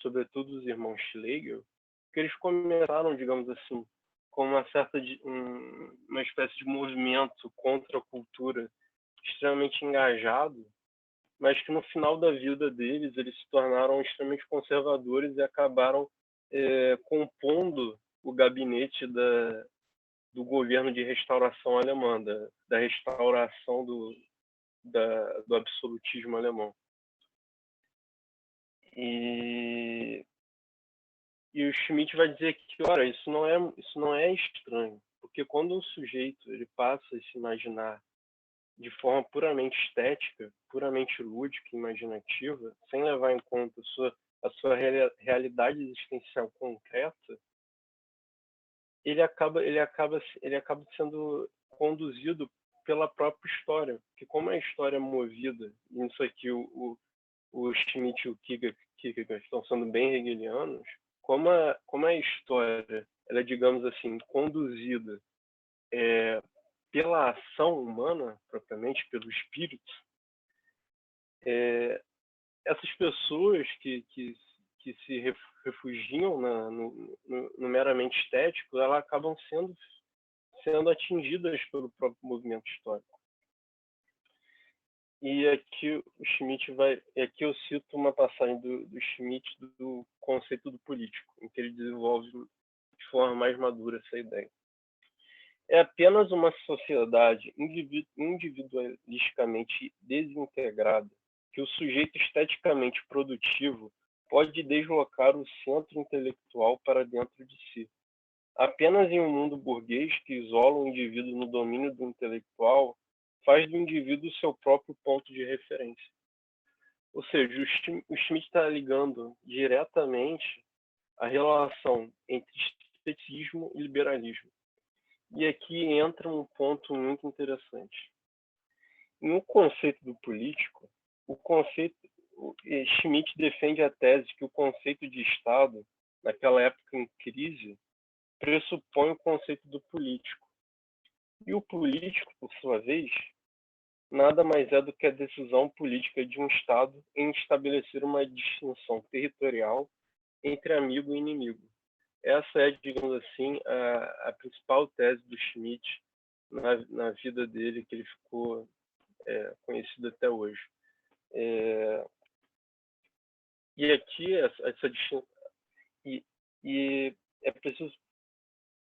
sobretudo os irmãos Schlegel, que eles começaram, digamos assim, com uma espécie de movimento contra a cultura extremamente engajado, mas que no final da vida deles eles se tornaram extremamente conservadores e acabaram compondo o gabinete do governo de restauração alemã, da restauração do absolutismo alemão. E o Schmitt vai dizer que, ora, isso não é estranho, porque quando um sujeito ele passa a se imaginar de forma puramente estética, puramente lúdica e imaginativa, sem levar em conta a sua realidade existencial concreta, ele acaba sendo conduzido pela própria história, porque como a história é movida, e isso aqui o Schmitt e o Kierkegaard estão sendo bem hegelianos, como a história ela é, digamos assim, conduzida pela ação humana, propriamente, pelo espírito, essas pessoas que se refugiam no meramente estético, elas acabam sendo atingidas pelo próprio movimento histórico. E aqui o Schmitt aqui eu cito uma passagem do Schmitt do conceito do político, em que ele desenvolve de forma mais madura essa ideia. É apenas uma sociedade individualisticamente desintegrada que o sujeito esteticamente produtivo pode deslocar o centro intelectual para dentro de si. Apenas em um mundo burguês que isola o indivíduo no domínio do intelectual faz do indivíduo seu próprio ponto de referência. Ou seja, o Schmitt está ligando diretamente a relação entre esteticismo e liberalismo. E aqui entra um ponto muito interessante. No conceito do político, Schmitt defende a tese que o conceito de Estado, naquela época em crise, pressupõe o conceito do político. E o político, por sua vez, nada mais é do que a decisão política de um Estado em estabelecer uma distinção territorial entre amigo e inimigo. Essa é, digamos assim, a principal tese do Schmitt na vida dele, que ele ficou conhecido até hoje. E aqui, essa distinção... E é preciso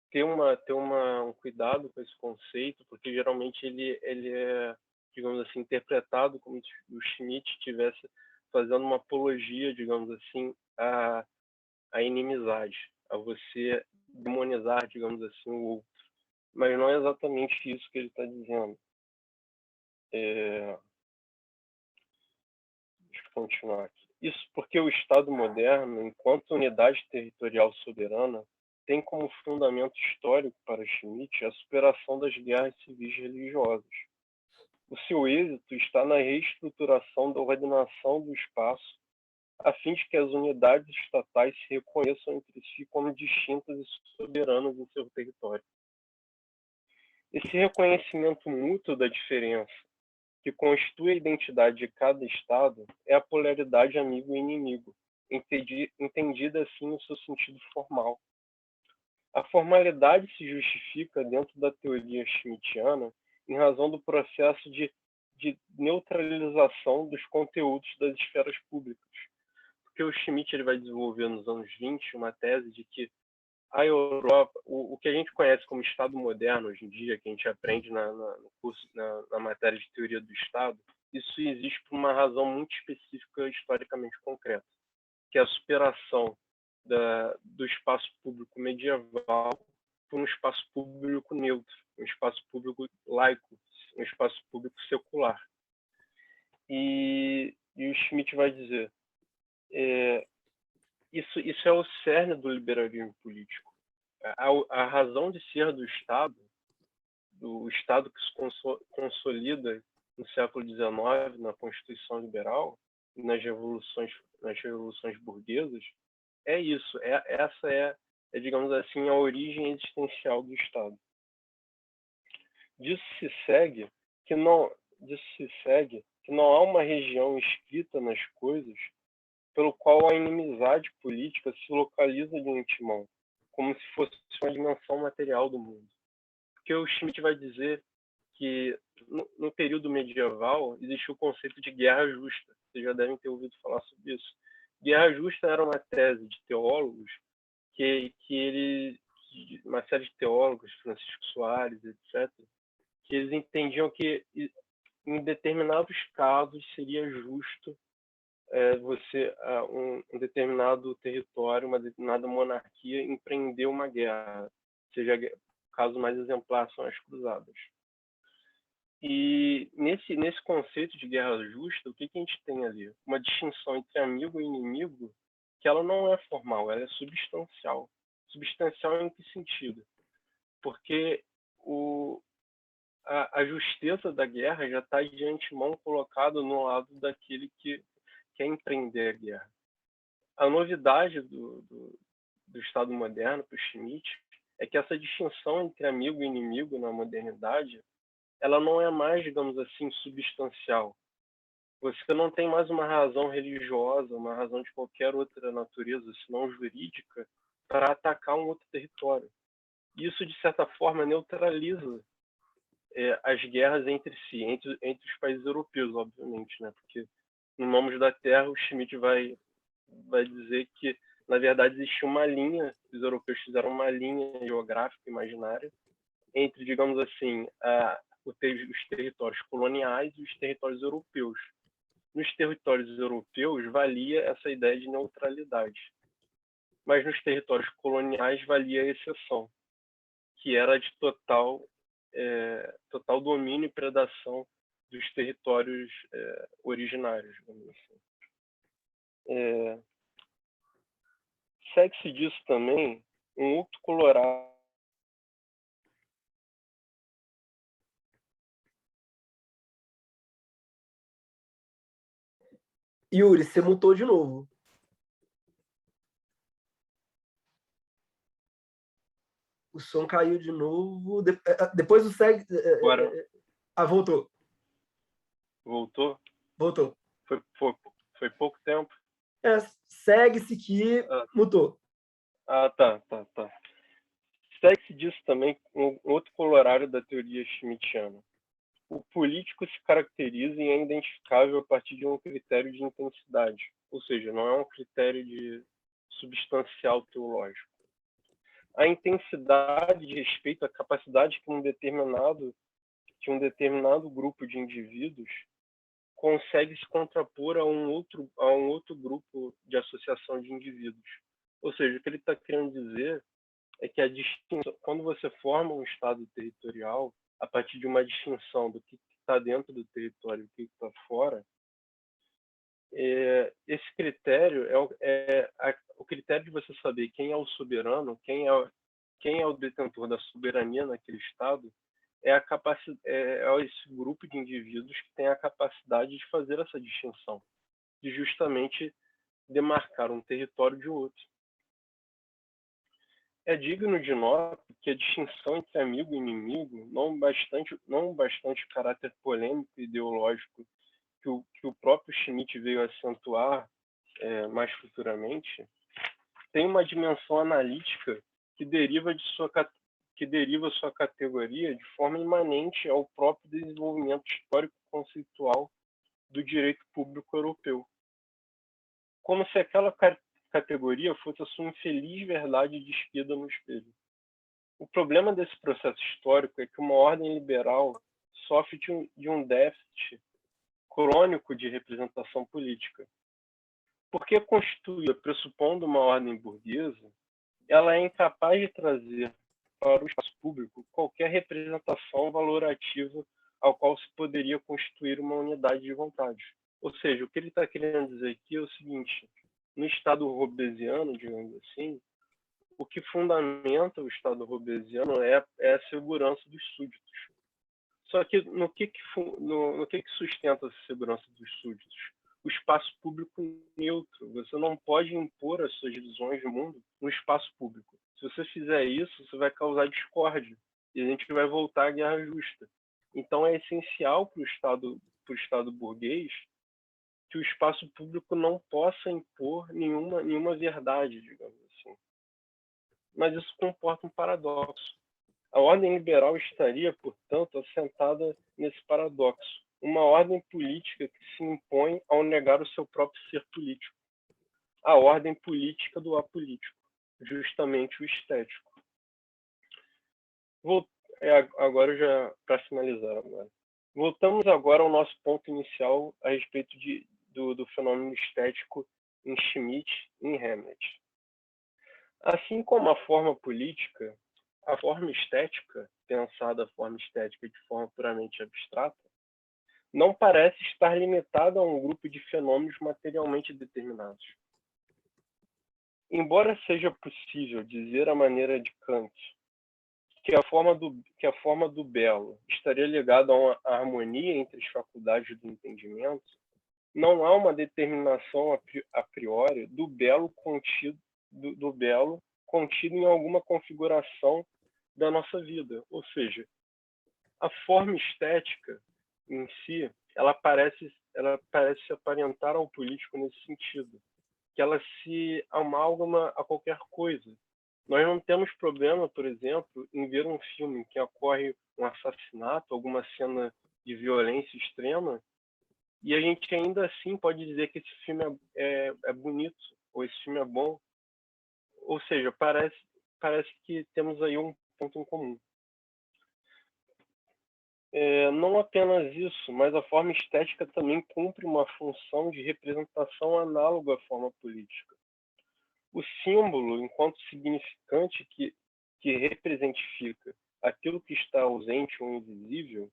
ter um cuidado com esse conceito, porque geralmente ele é, digamos assim, interpretado como se o Schmitt estivesse fazendo uma apologia, digamos assim, à inimizade, a você demonizar, digamos assim, o outro. Mas não é exatamente isso que ele está dizendo. Deixa eu continuar aqui. Isso porque o Estado moderno, enquanto unidade territorial soberana, tem como fundamento histórico para Schmitt a superação das guerras civis religiosas. O seu êxito está na reestruturação da ordenação do espaço, a fim de que as unidades estatais se reconheçam entre si como distintas e soberanas em seu território. Esse reconhecimento mútuo da diferença, que constitui a identidade de cada Estado, é a polaridade amigo e inimigo, entendida assim no seu sentido formal. A formalidade se justifica dentro da teoria schmittiana em razão do processo de neutralização dos conteúdos das esferas públicas. Porque o Schmitt ele vai desenvolver nos anos 20 uma tese de que a Europa, o que a gente conhece como Estado moderno hoje em dia, que a gente aprende no curso, na matéria de teoria do Estado, isso existe por uma razão muito específica, historicamente concreta, que é a superação do espaço público medieval por um espaço público neutro, um espaço público laico, um espaço público secular. E o Schmitt vai dizer, isso é o cerne do liberalismo político. A razão de ser do Estado que se consolida no século XIX, na Constituição Liberal, e nas revoluções burguesas, é isso. Essa é, digamos assim, a origem existencial do Estado. Disso se segue que não há uma região escrita nas coisas pelo qual a inimizade política se localiza de antemão, como se fosse uma dimensão material do mundo. Porque o Schmitt vai dizer que no período medieval existiu o conceito de guerra justa. Vocês já devem ter ouvido falar sobre isso. Guerra justa era uma tese de teólogos uma série de teólogos, Francisco Soares, etc., que eles entendiam que em determinados casos seria justo um determinado território, uma determinada monarquia empreender uma guerra. Ou seja, o caso mais exemplar são as cruzadas. E nesse conceito de guerra justa, o que a gente tem ali? Uma distinção entre amigo e inimigo que ela não é formal, ela é substancial. Substancial em que sentido? Porque a justeza da guerra já está de antemão colocado no lado daquele que quer empreender a guerra. A novidade do Estado moderno para o Schmitt é que essa distinção entre amigo e inimigo na modernidade ela não é mais, digamos assim, substancial. Você não tem mais uma razão religiosa, uma razão de qualquer outra natureza, senão jurídica, para atacar um outro território. Isso, de certa forma, neutraliza as guerras entre si, entre os países europeus, obviamente, né? Porque no Nomes da Terra, o Schmitt vai dizer que, na verdade, existia uma linha, os europeus fizeram uma linha geográfica imaginária entre, digamos assim, os territórios coloniais e os territórios europeus. Nos territórios europeus valia essa ideia de neutralidade, mas nos territórios coloniais valia a exceção, que era de total domínio e predação dos territórios originários, digamos assim. Segue-se disso também um outro colorado.
Yuri, você mutou de novo. O som caiu de novo. Depois o segue.
Agora.
Voltou.
Voltou?
Voltou.
Foi pouco tempo.
Segue-se que mutou.
Tá. Segue-se disso também um outro colorário da teoria schmittiana. O político se caracteriza e é identificável a partir de um critério de intensidade, ou seja, não é um critério de substancial teológico. A intensidade de respeito à capacidade que um determinado grupo de indivíduos consegue se contrapor a um outro grupo de associação de indivíduos. Ou seja, o que ele está querendo dizer é que a distinção, quando você forma um Estado territorial, a partir de uma distinção do que está dentro do território e o que está fora, esse critério o critério de você saber quem é o soberano, quem é o detentor da soberania naquele Estado, é esse grupo de indivíduos que tem a capacidade de fazer essa distinção, de justamente demarcar um território de outro. É digno de nota que a distinção entre amigo e inimigo, não bastante o caráter polêmico e ideológico que o próprio Schmitt veio acentuar mais futuramente, tem uma dimensão analítica que deriva sua categoria de forma imanente ao próprio desenvolvimento histórico conceitual do direito público europeu, como se aquela categoria fosse a sua infeliz verdade despida no espelho. O problema desse processo histórico é que uma ordem liberal sofre de um déficit crônico de representação política. Porque constituída pressupondo uma ordem burguesa, ela é incapaz de trazer para o espaço público qualquer representação valorativa ao qual se poderia constituir uma unidade de vontade. Ou seja, o que ele está querendo dizer aqui é o seguinte: no Estado robesiano, digamos assim, o que fundamenta o Estado robesiano é a segurança dos súditos. Só que no que sustenta a segurança dos súditos? O espaço público neutro. Você não pode impor as suas visões de mundo no espaço público. Se você fizer isso, você vai causar discórdia e a gente vai voltar à guerra justa. Então é essencial para o Estado burguês que o espaço público não possa impor nenhuma verdade, digamos assim. Mas isso comporta um paradoxo. A ordem liberal estaria, portanto, assentada nesse paradoxo. Uma ordem política que se impõe ao negar o seu próprio ser político. A ordem política do apolítico, justamente o estético. Agora, já para finalizar, voltamos agora ao nosso ponto inicial a respeito do fenômeno estético em Schmitt e em Hamlet. Assim como a forma política, a forma estética, pensada a forma estética de forma puramente abstrata, não parece estar limitada a um grupo de fenômenos materialmente determinados. Embora seja possível dizer à maneira de Kant que a forma do belo estaria ligada a uma harmonia entre as faculdades do entendimento, não há uma determinação a priori do belo contido em alguma configuração da nossa vida. Ou seja, a forma estética em si, ela parece se aparentar ao político nesse sentido, que ela se amálgama a qualquer coisa. Nós não temos problema, por exemplo, em ver um filme em que ocorre um assassinato, alguma cena de violência extrema, e a gente ainda assim pode dizer que esse filme é bonito, ou esse filme é bom. Ou seja, parece que temos aí um ponto em comum. Não apenas isso, mas a forma estética também cumpre uma função de representação análoga à forma política. O símbolo, enquanto significante que representifica aquilo que está ausente ou invisível,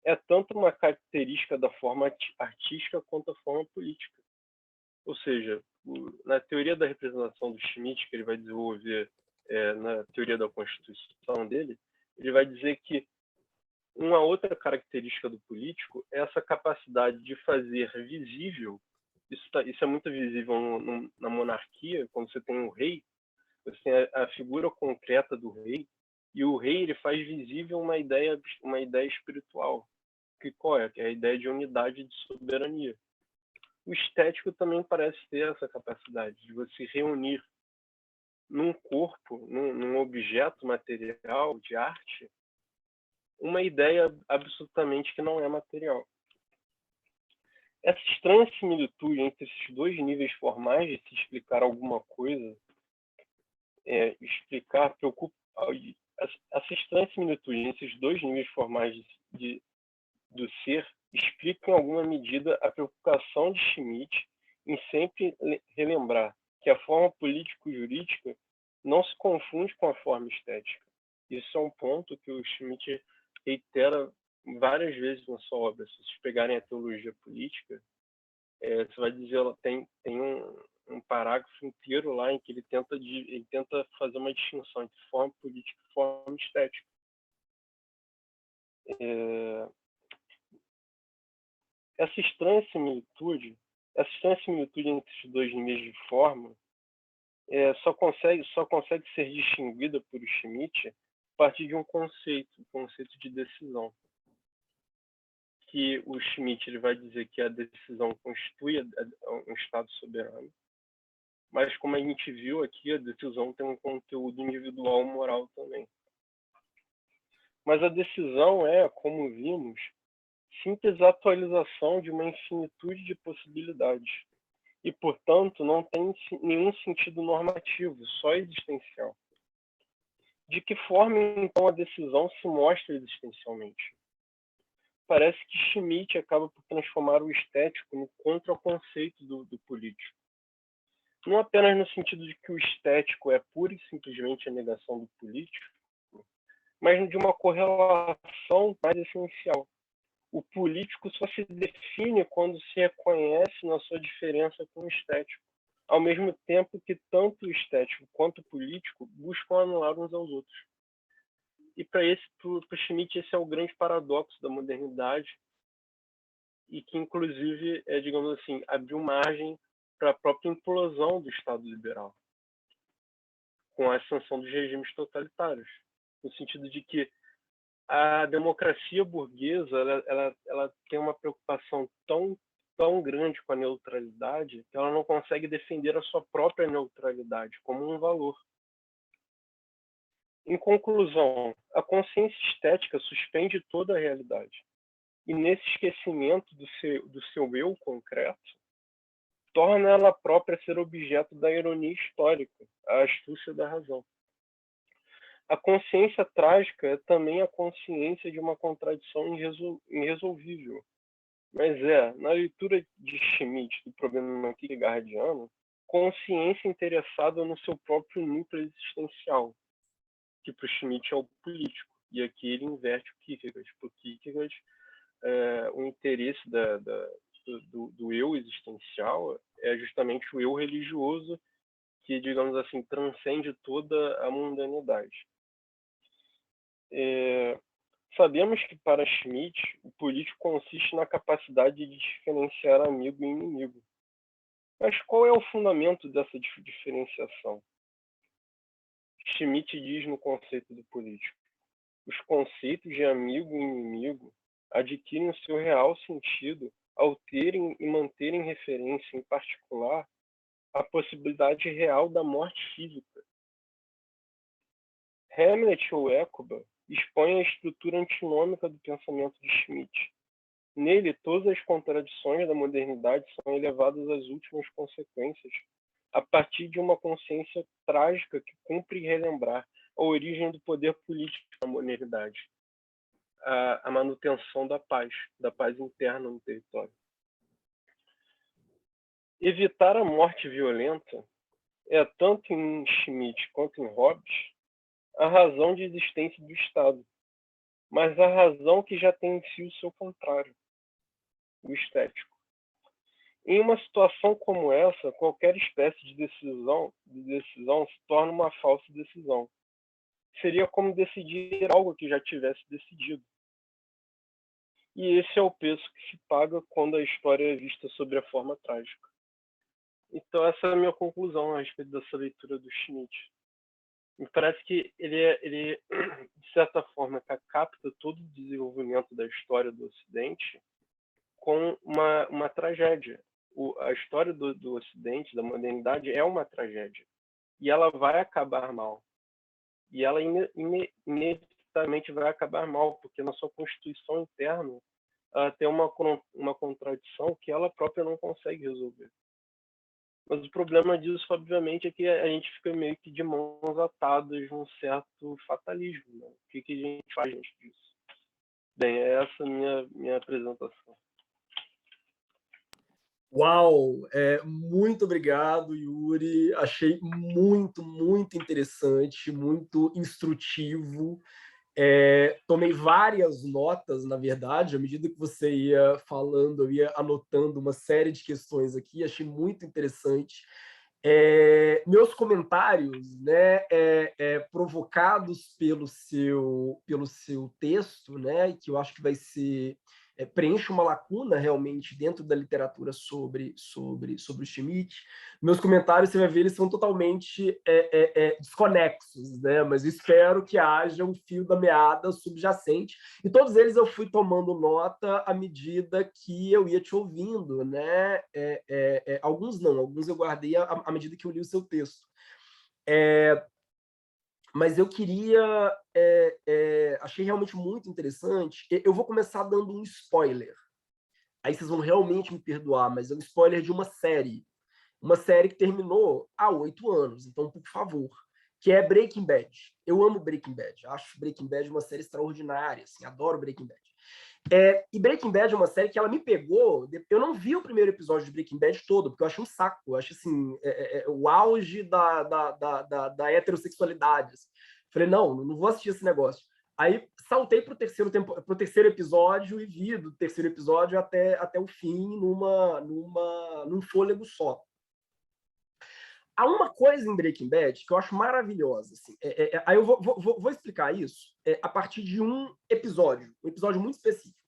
é tanto uma característica da forma artística quanto a forma política. Ou seja, na teoria da representação do Schmitt, que ele vai desenvolver na teoria da Constituição dele, ele vai dizer que uma outra característica do político é essa capacidade de fazer visível. Isso é muito visível na monarquia, quando você tem um rei, você tem a figura concreta do rei, e o rei ele faz visível uma ideia espiritual, qual é? Que é a ideia de unidade e de soberania. O estético também parece ter essa capacidade de você reunir num corpo, num objeto material de arte, uma ideia absolutamente que não é material. Essa estranha similitude entre esses dois níveis formais de se explicar alguma coisa, essa estranha similitude entre esses dois níveis formais do ser explica em alguma medida a preocupação de Schmitt em sempre relembrar que a forma político-jurídica não se confunde com a forma estética. Isso é um ponto que o Schmitt reitera várias vezes na sua obra. Se vocês pegarem a teologia política, você vai dizer, ela tem um parágrafo inteiro lá em que ele tenta fazer uma distinção entre forma política e forma estética. Essa estranha similitude entre esses dois níveis de forma só consegue ser distinguida por Schmitt a partir de um conceito de decisão. que o Schmitt ele vai dizer que a decisão constitui um Estado soberano, mas como a gente viu aqui, a decisão tem um conteúdo individual moral também. Mas a decisão é, como vimos, simples atualização de uma infinitude de possibilidades e, portanto, não tem nenhum sentido normativo, só existencial. De que forma, então, a decisão se mostra existencialmente? Parece que Schmitt acaba por transformar o estético no contraconceito do político. Não apenas no sentido de que o estético é pura e simplesmente a negação do político, mas de uma correlação mais essencial. O político só se define quando se reconhece na sua diferença com o estético, ao mesmo tempo que tanto o estético quanto o político buscam anular uns aos outros. E para Schmitt, esse é o grande paradoxo da modernidade, e que, inclusive, digamos assim, abriu margem para a própria implosão do Estado liberal, com a ascensão dos regimes totalitários, no sentido de que a democracia burguesa ela tem uma preocupação tão grande com a neutralidade que ela não consegue defender a sua própria neutralidade como um valor. Em conclusão, a consciência estética suspende toda a realidade. E nesse esquecimento do seu eu concreto, torna ela própria ser objeto da ironia histórica, a astúcia da razão. A consciência trágica é também a consciência de uma contradição irresolvível. Mas na leitura de Schmitt do problema kierkegaardiano, consciência interessada no seu próprio núcleo existencial, que para o Schmitt é o político. E aqui ele inverte o Kierkegaard. Para o Kierkegaard, o interesse do eu existencial é justamente o eu religioso que, digamos assim, transcende toda a mundanidade. Sabemos que para Schmitt o político consiste na capacidade de diferenciar amigo e inimigo. Mas qual é o fundamento dessa diferenciação? Schmitt diz no conceito do político: os conceitos de amigo e inimigo adquirem o seu real sentido ao terem e manterem referência, em particular, à possibilidade real da morte física. Hamlet ou Ecoba expõe a estrutura antinômica do pensamento de Schmitt. Nele, todas as contradições da modernidade são elevadas às últimas consequências, a partir de uma consciência trágica que cumpre relembrar a origem do poder político da modernidade, a manutenção da paz interna no território. Evitar a morte violenta é, tanto em Schmitt quanto em Hobbes, a razão de existência do Estado, mas a razão que já tem em si o seu contrário, o estético. Em uma situação como essa, qualquer espécie de decisão se torna uma falsa decisão. Seria como decidir algo que já tivesse decidido. E esse é o preço que se paga quando a história é vista sob a forma trágica. Então essa é a minha conclusão a respeito dessa leitura do Schmitt. Me parece que ele de certa forma, capta todo o desenvolvimento da história do Ocidente com uma tragédia. A história do Ocidente, da modernidade, é uma tragédia. E ela vai acabar mal. E ela inevitavelmente vai acabar mal, porque na sua constituição interna ela tem uma contradição que ela própria não consegue resolver. Mas o problema disso, obviamente, é que a gente fica meio que de mãos atadas num certo fatalismo. Né? O que a gente faz diante disso? Bem, é essa a minha apresentação.
Uau! Muito obrigado, Yuri. Achei muito, muito interessante, muito instrutivo. Tomei várias notas, na verdade, à medida que você ia falando, eu ia anotando uma série de questões aqui, achei muito interessante. Meus comentários, né, provocados pelo seu texto, né, que eu acho que vai ser preenche uma lacuna realmente dentro da literatura sobre o Schmitt. Meus comentários, você vai ver, eles são totalmente desconexos, né? Mas espero que haja um fio da meada subjacente. E todos eles eu fui tomando nota à medida que eu ia te ouvindo, né? Alguns não, alguns eu guardei à medida que eu li o seu texto. Mas eu queria... achei realmente muito interessante. Eu vou começar dando um spoiler. Aí vocês vão realmente me perdoar, mas é um spoiler de uma série. Uma série que terminou há 8 anos, então, por favor, que é Breaking Bad. Eu amo Breaking Bad. Acho Breaking Bad uma série extraordinária. Assim, adoro Breaking Bad. E Breaking Bad é uma série que ela me pegou... Eu não vi o primeiro episódio de Breaking Bad todo, porque eu achei um saco. Eu acho assim, o auge da heterossexualidade. Assim. Falei, não vou assistir esse negócio. Aí saltei para o terceiro episódio e vi do terceiro episódio até o fim num fôlego só. Há uma coisa em Breaking Bad que eu acho maravilhosa. Assim, aí eu vou explicar isso a partir de um episódio muito específico.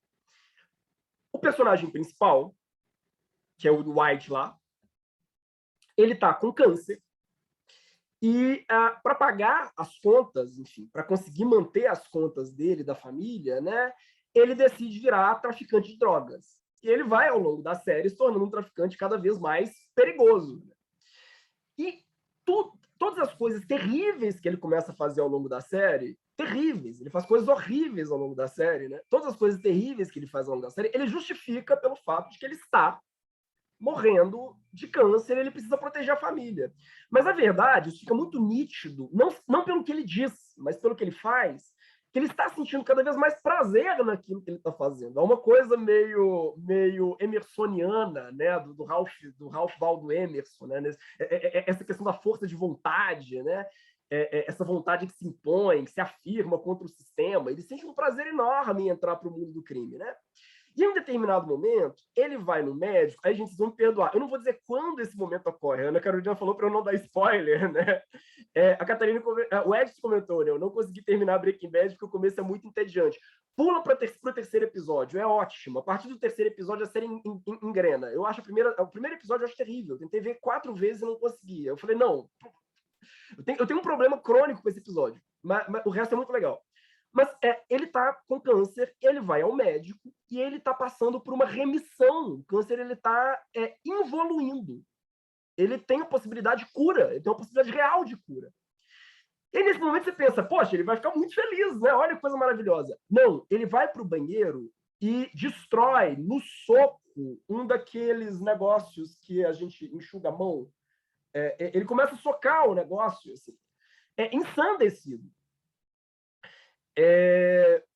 O personagem principal, que é o White lá, ele está com câncer. E para pagar as contas, enfim, para conseguir manter as contas dele, da família, né, ele decide virar traficante de drogas. E ele vai, ao longo da série, se tornando um traficante cada vez mais perigoso. E todas as coisas terríveis que ele começa a fazer ao longo da série, terríveis, ele faz coisas horríveis ao longo da série, né? Todas as coisas terríveis que ele faz ao longo da série, ele justifica pelo fato de que ele está morrendo de câncer, ele precisa proteger a família. Mas, na verdade, isso fica muito nítido, não pelo que ele diz, mas pelo que ele faz, que ele está sentindo cada vez mais prazer naquilo que ele está fazendo. É uma coisa meio emersoniana, né? do Ralph Waldo Emerson, né? Essa questão da força de vontade, né? Essa vontade que se impõe, que se afirma contra o sistema. Ele sente um prazer enorme em entrar para o mundo do crime, né? E em um determinado momento, ele vai no médico, aí, gente, vocês vão me perdoar. Eu não vou dizer quando esse momento ocorre. A Ana Carolina falou para eu não dar spoiler, né? A Catarina, o Edson comentou, né? Eu não consegui terminar Breaking Bad porque o começo é muito entediante. Pula para o terceiro episódio, é ótimo. A partir do terceiro episódio, a série engrena. Eu acho o primeiro episódio eu acho terrível. Eu tentei ver 4 vezes e não conseguia. Eu falei, não, eu tenho um problema crônico com esse episódio, mas o resto é muito legal. Mas ele está com câncer, ele vai ao médico e ele está passando por uma remissão. O câncer está evoluindo. Ele tem a possibilidade de cura, ele tem uma possibilidade real de cura. E nesse momento você pensa, poxa, ele vai ficar muito feliz, né? Olha que coisa maravilhosa. Não, ele vai para o banheiro e destrói no soco um daqueles negócios que a gente enxuga a mão. Ele começa a socar o negócio, assim. Ensandecido.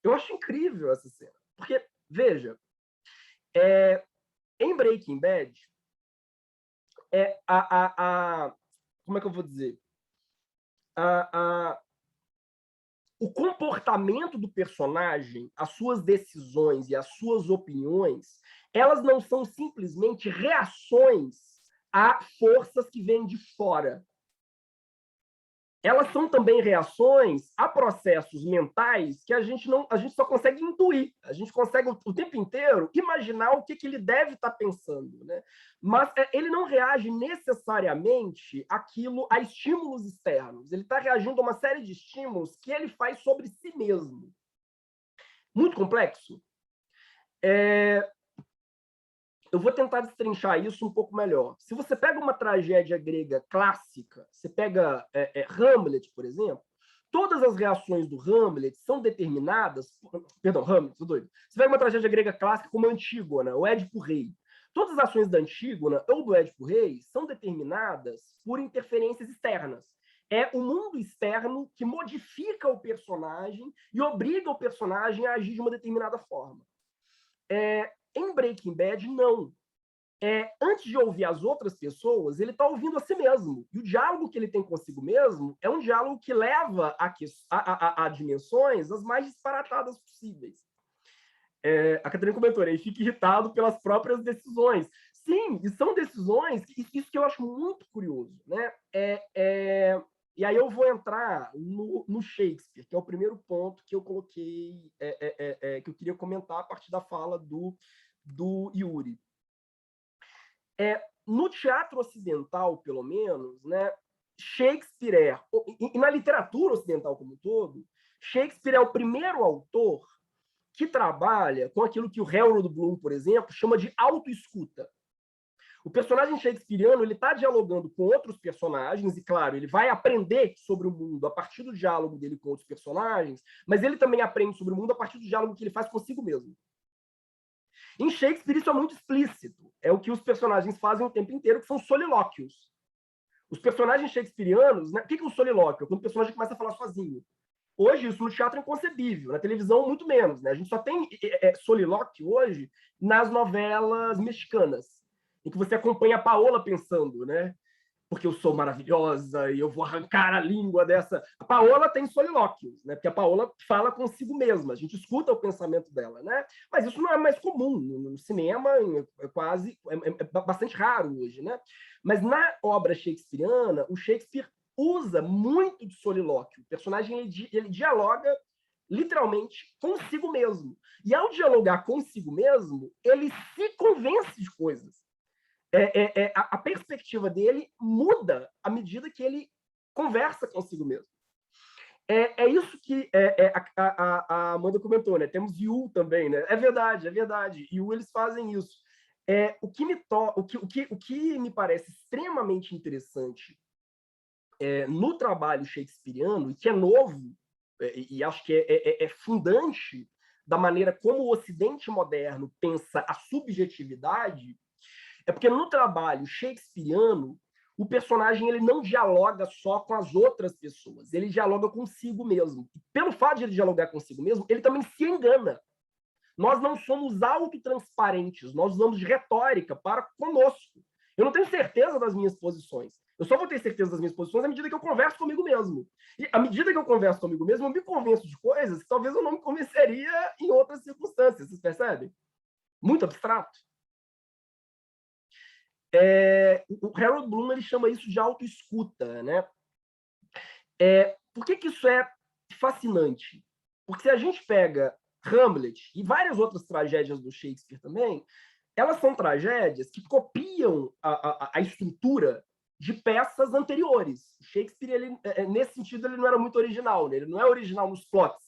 Eu acho incrível essa cena. Porque, veja, em Breaking Bad, como é que eu vou dizer? O comportamento do personagem, as suas decisões e as suas opiniões, elas não são simplesmente reações a forças que vêm de fora. Elas são também reações a processos mentais que a gente só consegue intuir. A gente consegue o tempo inteiro imaginar o que ele deve estar pensando, né? Mas ele não reage necessariamente a estímulos externos. Ele está reagindo a uma série de estímulos que ele faz sobre si mesmo. Muito complexo. Eu vou tentar destrinchar isso um pouco melhor. Se você pega uma tragédia grega clássica, você pega Hamlet, por exemplo, todas as reações do Hamlet são determinadas... Perdão, Hamlet, tô doido. Você pega uma tragédia grega clássica como a Antígona, o Édipo Rei. Todas as ações da Antígona ou do Édipo Rei são determinadas por interferências externas. É o mundo externo que modifica o personagem e obriga o personagem a agir de uma determinada forma. Em Breaking Bad, não. Antes de ouvir as outras pessoas, ele está ouvindo a si mesmo. E o diálogo que ele tem consigo mesmo é um diálogo que leva a dimensões as mais disparatadas possíveis. A Catarina comentou, ele fica irritado pelas próprias decisões. Sim, e são decisões, isso que eu acho muito curioso, né? E aí eu vou entrar no Shakespeare, que é o primeiro ponto que eu coloquei, que eu queria comentar a partir da fala do Yuri. No teatro ocidental, pelo menos, né, Shakespeare e na literatura ocidental como um todo, Shakespeare é o primeiro autor que trabalha com aquilo que o Harold Bloom, por exemplo, chama de autoescuta. O personagem shakespeariano está dialogando com outros personagens, e, claro, ele vai aprender sobre o mundo a partir do diálogo dele com outros personagens, mas ele também aprende sobre o mundo a partir do diálogo que ele faz consigo mesmo. Em Shakespeare, isso é muito explícito. É o que os personagens fazem o tempo inteiro, que são solilóquios. Os personagens shakespearianos... Né? O que é um solilóquio? É quando o personagem começa a falar sozinho. Hoje, isso no teatro é inconcebível. Na televisão, muito menos. Né? A gente só tem solilóquio hoje nas novelas mexicanas, em que você acompanha a Paola pensando, né? Porque eu sou maravilhosa e eu vou arrancar a língua dessa... A Paola tem solilóquios, né? Porque a Paola fala consigo mesma, a gente escuta o pensamento dela, né? Mas isso não é mais comum no cinema, é bastante raro hoje, né? Mas na obra shakespeariana, o Shakespeare usa muito de solilóquio. O personagem ele dialoga literalmente consigo mesmo. E ao dialogar consigo mesmo, ele se convence de coisas. A perspectiva dele muda à medida que ele conversa consigo mesmo. É isso que a Amanda comentou, né? Temos Yu também, né? É verdade. Yu, eles fazem isso. O que me parece extremamente interessante no trabalho shakespeariano, e que é novo, e acho que é fundante da maneira como o Ocidente moderno pensa a subjetividade, é porque no trabalho shakespeariano, o personagem ele não dialoga só com as outras pessoas, ele dialoga consigo mesmo. E pelo fato de ele dialogar consigo mesmo, ele também se engana. Nós não somos autotransparentes, nós usamos de retórica para conosco. Eu não tenho certeza das minhas posições. Eu só vou ter certeza das minhas posições à medida que eu converso comigo mesmo. E à medida que eu converso comigo mesmo, eu me convenço de coisas que talvez eu não me convenceria em outras circunstâncias. Vocês percebem? Muito abstrato. O Harold Bloom ele chama isso de autoescuta, né? Por que isso é fascinante? Porque se a gente pega Hamlet e várias outras tragédias do Shakespeare também, elas são tragédias que copiam a estrutura de peças anteriores. Shakespeare, ele, nesse sentido, ele não era muito original, né? Ele não é original nos plots.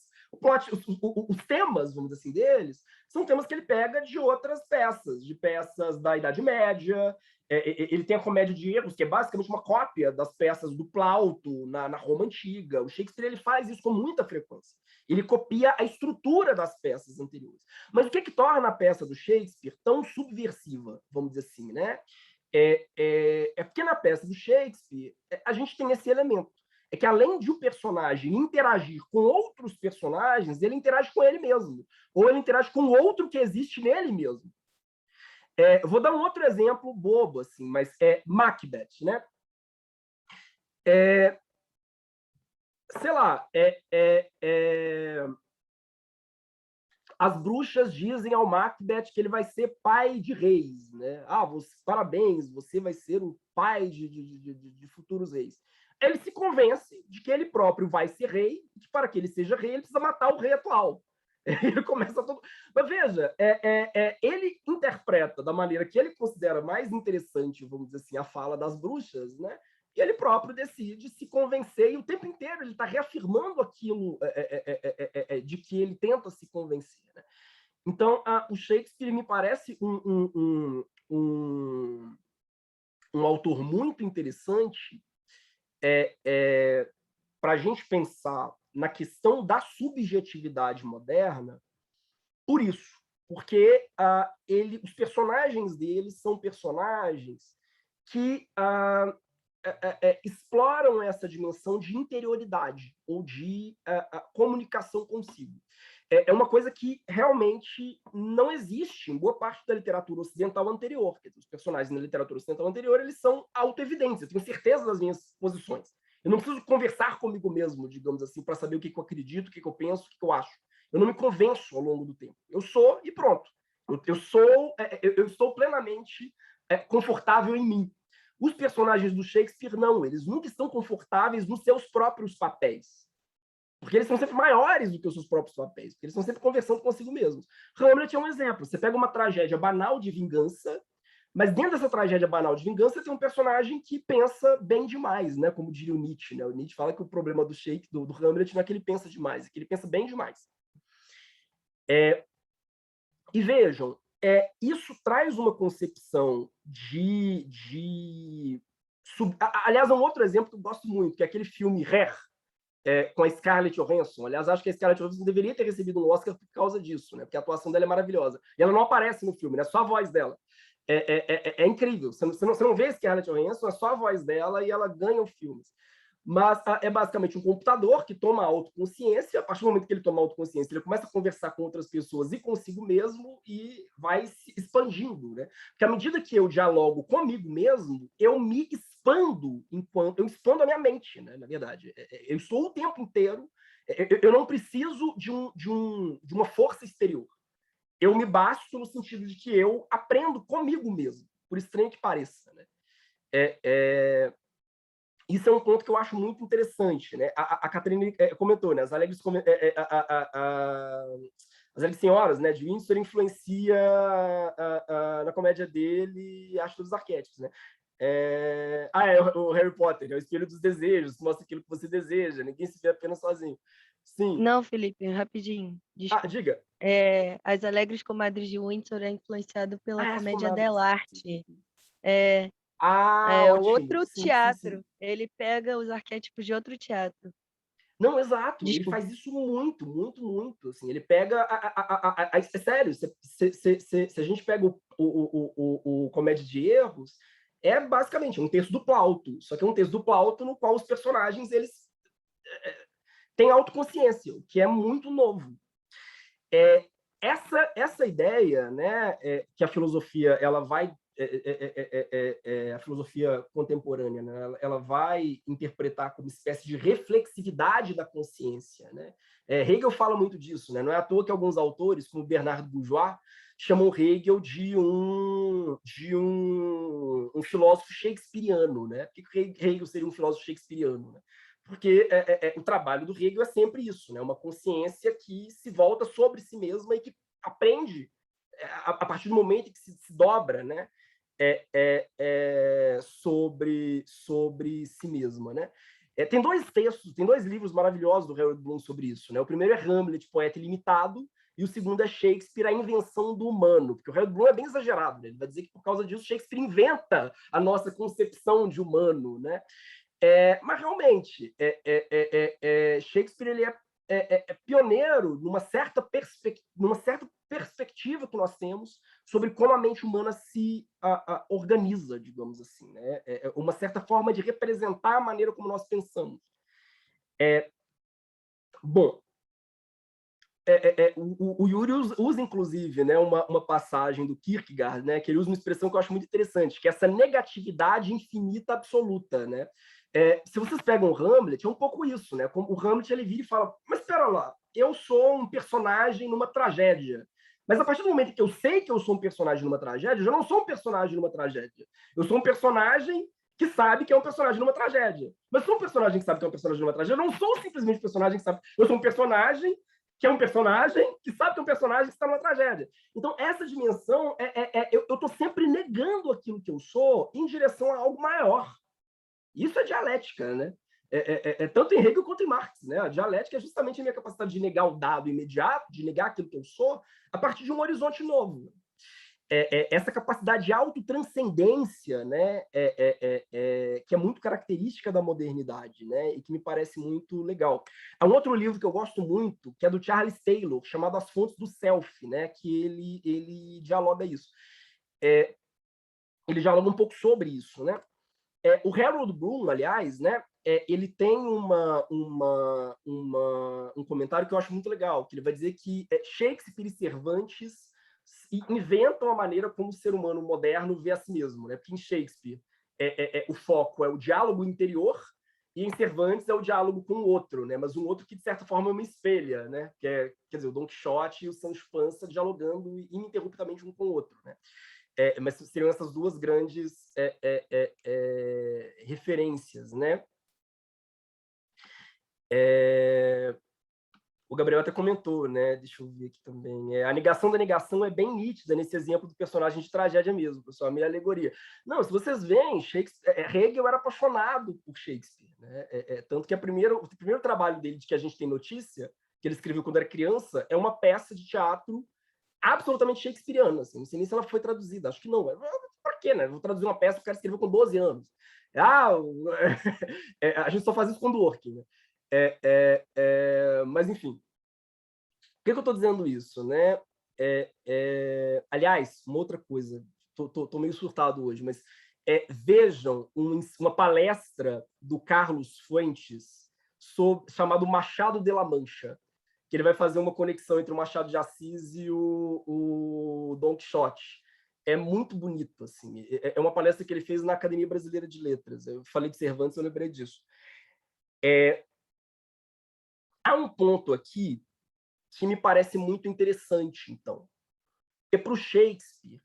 Os temas, vamos dizer assim, deles, são temas que ele pega de outras peças, de peças da Idade Média. Ele tem a Comédia de Erros, que é basicamente uma cópia das peças do Plauto na Roma Antiga. O Shakespeare ele faz isso com muita frequência. Ele copia a estrutura das peças anteriores. Mas o que torna a peça do Shakespeare tão subversiva, vamos dizer assim, né? Porque na peça do Shakespeare a gente tem esse elemento. É que além de o personagem interagir com outros personagens, ele interage com ele mesmo. Ou ele interage com outro que existe nele mesmo. Eu vou dar um outro exemplo bobo, assim, mas Macbeth, né? Sei lá, as bruxas dizem ao Macbeth que ele vai ser pai de reis, né? Parabéns, você vai ser o pai de futuros reis. Ele se convence de que ele próprio vai ser rei, e que para que ele seja rei, ele precisa matar o rei atual. Ele começa todo... Mas veja, ele interpreta da maneira que ele considera mais interessante, vamos dizer assim, a fala das bruxas, né? E ele próprio decide se convencer, e o tempo inteiro ele está reafirmando aquilo de que ele tenta se convencer, né? Então, o Shakespeare me parece um autor muito interessante para a gente pensar na questão da subjetividade moderna, por isso, porque os personagens dele são personagens que exploram essa dimensão de interioridade ou de comunicação consigo. É uma coisa que realmente não existe em boa parte da literatura ocidental anterior. Os personagens na literatura ocidental anterior eles são autoevidentes. Eu tenho certeza das minhas posições. Eu não preciso conversar comigo mesmo, digamos assim, para saber o que eu acredito, o que eu penso, o que eu acho. Eu não me convenço ao longo do tempo. Eu sou e pronto. Eu estou plenamente confortável em mim. Os personagens do Shakespeare, não, eles nunca estão confortáveis nos seus próprios papéis. Porque eles são sempre maiores do que os seus próprios papéis, porque eles estão sempre conversando consigo mesmos. Hamlet é um exemplo. Você pega uma tragédia banal de vingança, mas dentro dessa tragédia banal de vingança tem um personagem que pensa bem demais, né? Como diria o Nietzsche. Né? O Nietzsche fala que o problema do Hamlet não é que ele pensa demais, é que ele pensa bem demais. E vejam, isso traz uma concepção aliás, é um outro exemplo que eu gosto muito, que é aquele filme Hair, com a Scarlett Johansson. Aliás, acho que a Scarlett Johansson deveria ter recebido um Oscar por causa disso, né? Porque a atuação dela é maravilhosa. E ela não aparece no filme, né? Só a voz dela. É incrível. Você não vê a Scarlett Johansson, é só a voz dela e ela ganha o filme. Mas é basicamente um computador que toma autoconsciência. A partir do momento que ele toma autoconsciência, ele começa a conversar com outras pessoas e consigo mesmo e vai se expandindo, né? Porque à medida que eu dialogo comigo mesmo, eu me expando eu expando a minha mente, né? Na verdade, eu estou o tempo inteiro. Eu não preciso de uma força exterior. Eu me basto no sentido de que eu aprendo comigo mesmo, por estranho que pareça, né? Isso é um ponto que eu acho muito interessante, né? A Catarina comentou, né? As Alegres Senhoras, né, de Windsor influencia na comédia dele, acho, dos arquétipos, né? O Harry Potter, é o espelho dos desejos, mostra aquilo que você deseja, ninguém se vê apenas sozinho. Sim.
Não, Felipe, rapidinho. Desculpa.
Diga.
As Alegres Comadres de Windsor é influenciado pela comédia dell'arte. Outro teatro. Sim. Ele pega os arquétipos de outro teatro.
Não, exato. Desculpa. Ele faz isso muito, muito, muito. Assim, ele pega... É sério, se a gente pega o Comédia de Erros, é basicamente um texto do Plauto. Só que é um texto do Plauto no qual os personagens eles têm autoconsciência, o que é muito novo. Essa ideia, né, que a filosofia ela vai... a filosofia contemporânea, né? Ela vai interpretar como espécie de reflexividade da consciência, né? Hegel fala muito disso, né? Não é à toa que alguns autores, como Bernard Bourgeois, chamam Hegel de um filósofo shakespeariano, né? Por que Hegel seria um filósofo shakespeariano, né? Porque o trabalho do Hegel é sempre isso, né? Uma consciência que se volta sobre si mesma e que aprende a partir do momento em que se dobra, né? Sobre si mesma, né? Tem dois livros maravilhosos do Harold Bloom sobre isso, né? O primeiro é Hamlet, Poeta Ilimitado, e o segundo é Shakespeare, A Invenção do Humano, porque o Harold Bloom é bem exagerado, né? Ele vai dizer que por causa disso Shakespeare inventa a nossa concepção de humano, né? Mas realmente Shakespeare ele é pioneiro numa certa perspectiva que nós temos sobre como a mente humana se organiza, digamos assim, né? Uma certa forma de representar a maneira como nós pensamos. Bom, o Yuri usa, inclusive, né, uma passagem do Kierkegaard, né, que ele usa uma expressão que eu acho muito interessante, que é essa negatividade infinita absoluta, né? Se vocês pegam o Hamlet, é um pouco isso, né? Como o Hamlet ele vira e fala, mas espera lá, eu sou um personagem numa tragédia. Mas a partir do momento que eu sei que eu sou um personagem numa tragédia, eu já não sou um personagem numa tragédia. Eu sou um personagem que sabe que é um personagem numa tragédia. Mas sou um personagem que sabe que é um personagem numa tragédia. Eu não sou simplesmente um personagem que sabe. Eu sou um personagem que é um personagem que sabe que é um personagem que está numa tragédia. Então, essa dimensão, eu estou sempre negando aquilo que eu sou em direção a algo maior. Isso é dialética, né? Tanto em Hegel quanto em Marx, né? A dialética é justamente a minha capacidade de negar o dado imediato, de negar aquilo que eu sou, a partir de um horizonte novo. Essa capacidade de autotranscendência, né? Que é muito característica da modernidade, né? E que me parece muito legal. Há um outro livro que eu gosto muito, que é do Charles Taylor, chamado As Fontes do Self, né? Que ele dialoga isso. Ele dialoga um pouco sobre isso, né? O Harold Bloom, aliás, né, ele tem um comentário que eu acho muito legal, que ele vai dizer que Shakespeare e Cervantes inventam a maneira como o ser humano moderno vê a si mesmo, né? Porque em Shakespeare o foco é o diálogo interior e em Cervantes é o diálogo com o outro, né? Mas um outro que, de certa forma, me espelha, né? Quer dizer, o Don Quixote e o Sancho Panza dialogando ininterruptamente um com o outro, né? mas seriam essas duas grandes referências, né? O Gabriel até comentou, né? Deixa eu ver aqui também. A negação da negação é bem nítida nesse exemplo do personagem de tragédia mesmo, pessoal, a minha alegoria. Não, se vocês veem, Hegel era apaixonado por Shakespeare, né? Tanto que o primeiro trabalho dele, de que a gente tem notícia, que ele escreveu quando era criança, é uma peça de teatro absolutamente shakespeariana. Assim. Não sei nem se ela foi traduzida, acho que não. Por quê, né? Vou traduzir uma peça que o cara escreveu com 12 anos. A gente só faz isso com Dworkin, né? Mas, enfim. Por que eu estou dizendo isso? Né? Aliás, uma outra coisa. Estou meio surtado hoje, mas vejam uma palestra do Carlos Fuentes chamado Machado de la Mancha, que ele vai fazer uma conexão entre o Machado de Assis e o Dom Quixote. É muito bonito, assim. É uma palestra que ele fez na Academia Brasileira de Letras. Eu falei de Cervantes, eu lembrei disso. Há um ponto aqui que me parece muito interessante, então. Porque para o Shakespeare,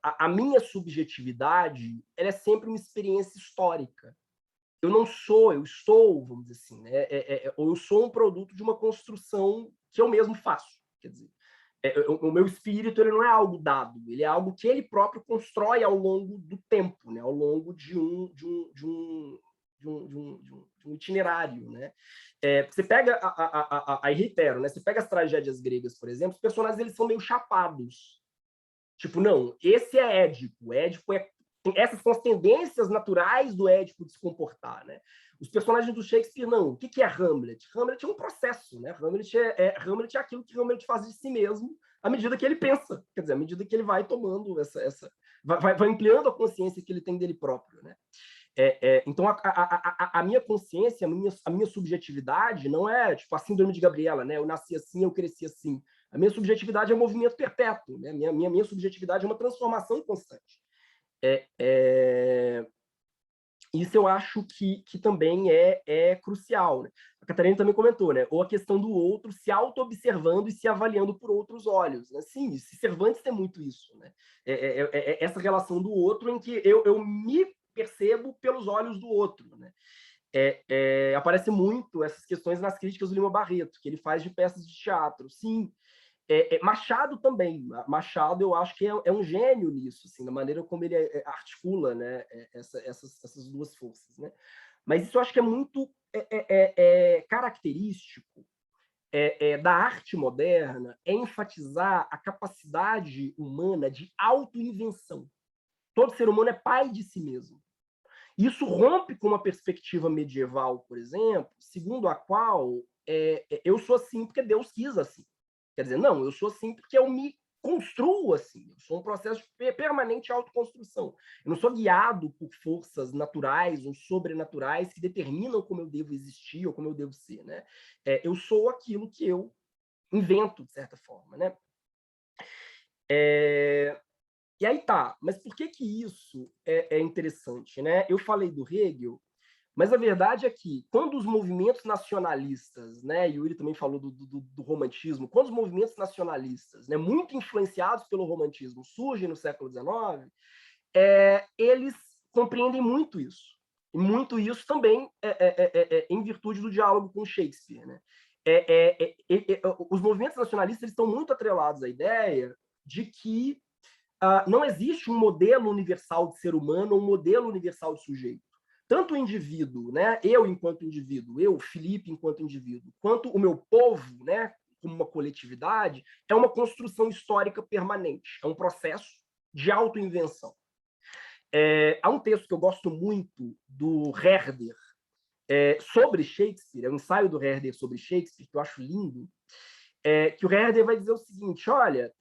a minha subjetividade ela é sempre uma experiência histórica. Eu estou, vamos dizer assim, né? Ou eu sou um produto de uma construção que eu mesmo faço. Quer dizer, o meu espírito ele não é algo dado, ele é algo que ele próprio constrói ao longo do tempo, né? Ao longo de um itinerário, né? Você pega, aí reitero, né? Você pega as tragédias gregas, por exemplo, os personagens eles são meio chapados. Tipo, não, esse é Édipo. Édipo essas são as tendências naturais do Édipo de se comportar, né? Os personagens do Shakespeare, não. O que é Hamlet? Hamlet é um processo, né? Hamlet é aquilo que Hamlet faz de si mesmo à medida que ele pensa. Quer dizer, à medida que ele vai tomando vai ampliando a consciência que ele tem dele próprio, né? Então, a minha consciência, a minha subjetividade não é tipo a síndrome de Gabriela, né? Eu nasci assim, eu cresci assim. A minha subjetividade é um movimento perpétuo, né? Minha subjetividade é uma transformação constante. Isso eu acho que também é crucial, né? A Catarina também comentou, né? Ou a questão do outro se auto-observando e se avaliando por outros olhos, né? Sim, Cervantes tem muito isso, né? Essa relação do outro em que eu me percebo pelos olhos do outro, né? Aparece muito essas questões nas críticas do Lima Barreto, que ele faz de peças de teatro. Sim, Machado também. Machado, eu acho que é um gênio nisso, assim, na maneira como ele articula, né, essas duas forças. Né? Mas isso eu acho que é muito característico da arte moderna, enfatizar a capacidade humana de autoinvenção. Todo ser humano é pai de si mesmo. Isso rompe com uma perspectiva medieval, por exemplo, segundo a qual eu sou assim porque Deus quis assim. Quer dizer, não, eu sou assim porque eu me construo assim. Eu sou um processo de permanente autoconstrução. Eu não sou guiado por forças naturais ou sobrenaturais que determinam como eu devo existir ou como eu devo ser. Né? Eu sou aquilo que eu invento, de certa forma. Né? E aí tá, mas por que isso é interessante? Né? Eu falei do Hegel, mas a verdade é que quando os movimentos nacionalistas, né, e o Yuri também falou do romantismo, quando os movimentos nacionalistas, né, muito influenciados pelo romantismo, surgem no século XIX, eles compreendem muito isso. E muito isso também em virtude do diálogo com Shakespeare. Né? Os movimentos nacionalistas eles estão muito atrelados à ideia de que não existe um modelo universal de ser humano, um modelo universal de sujeito. Tanto o indivíduo, né, eu enquanto indivíduo, eu, Felipe, enquanto indivíduo, quanto o meu povo, né, como uma coletividade, é uma construção histórica permanente, é um processo de autoinvenção. Há um texto que eu gosto muito do Herder sobre Shakespeare, é um ensaio do Herder sobre Shakespeare, que eu acho lindo, que o Herder vai dizer o seguinte, olha,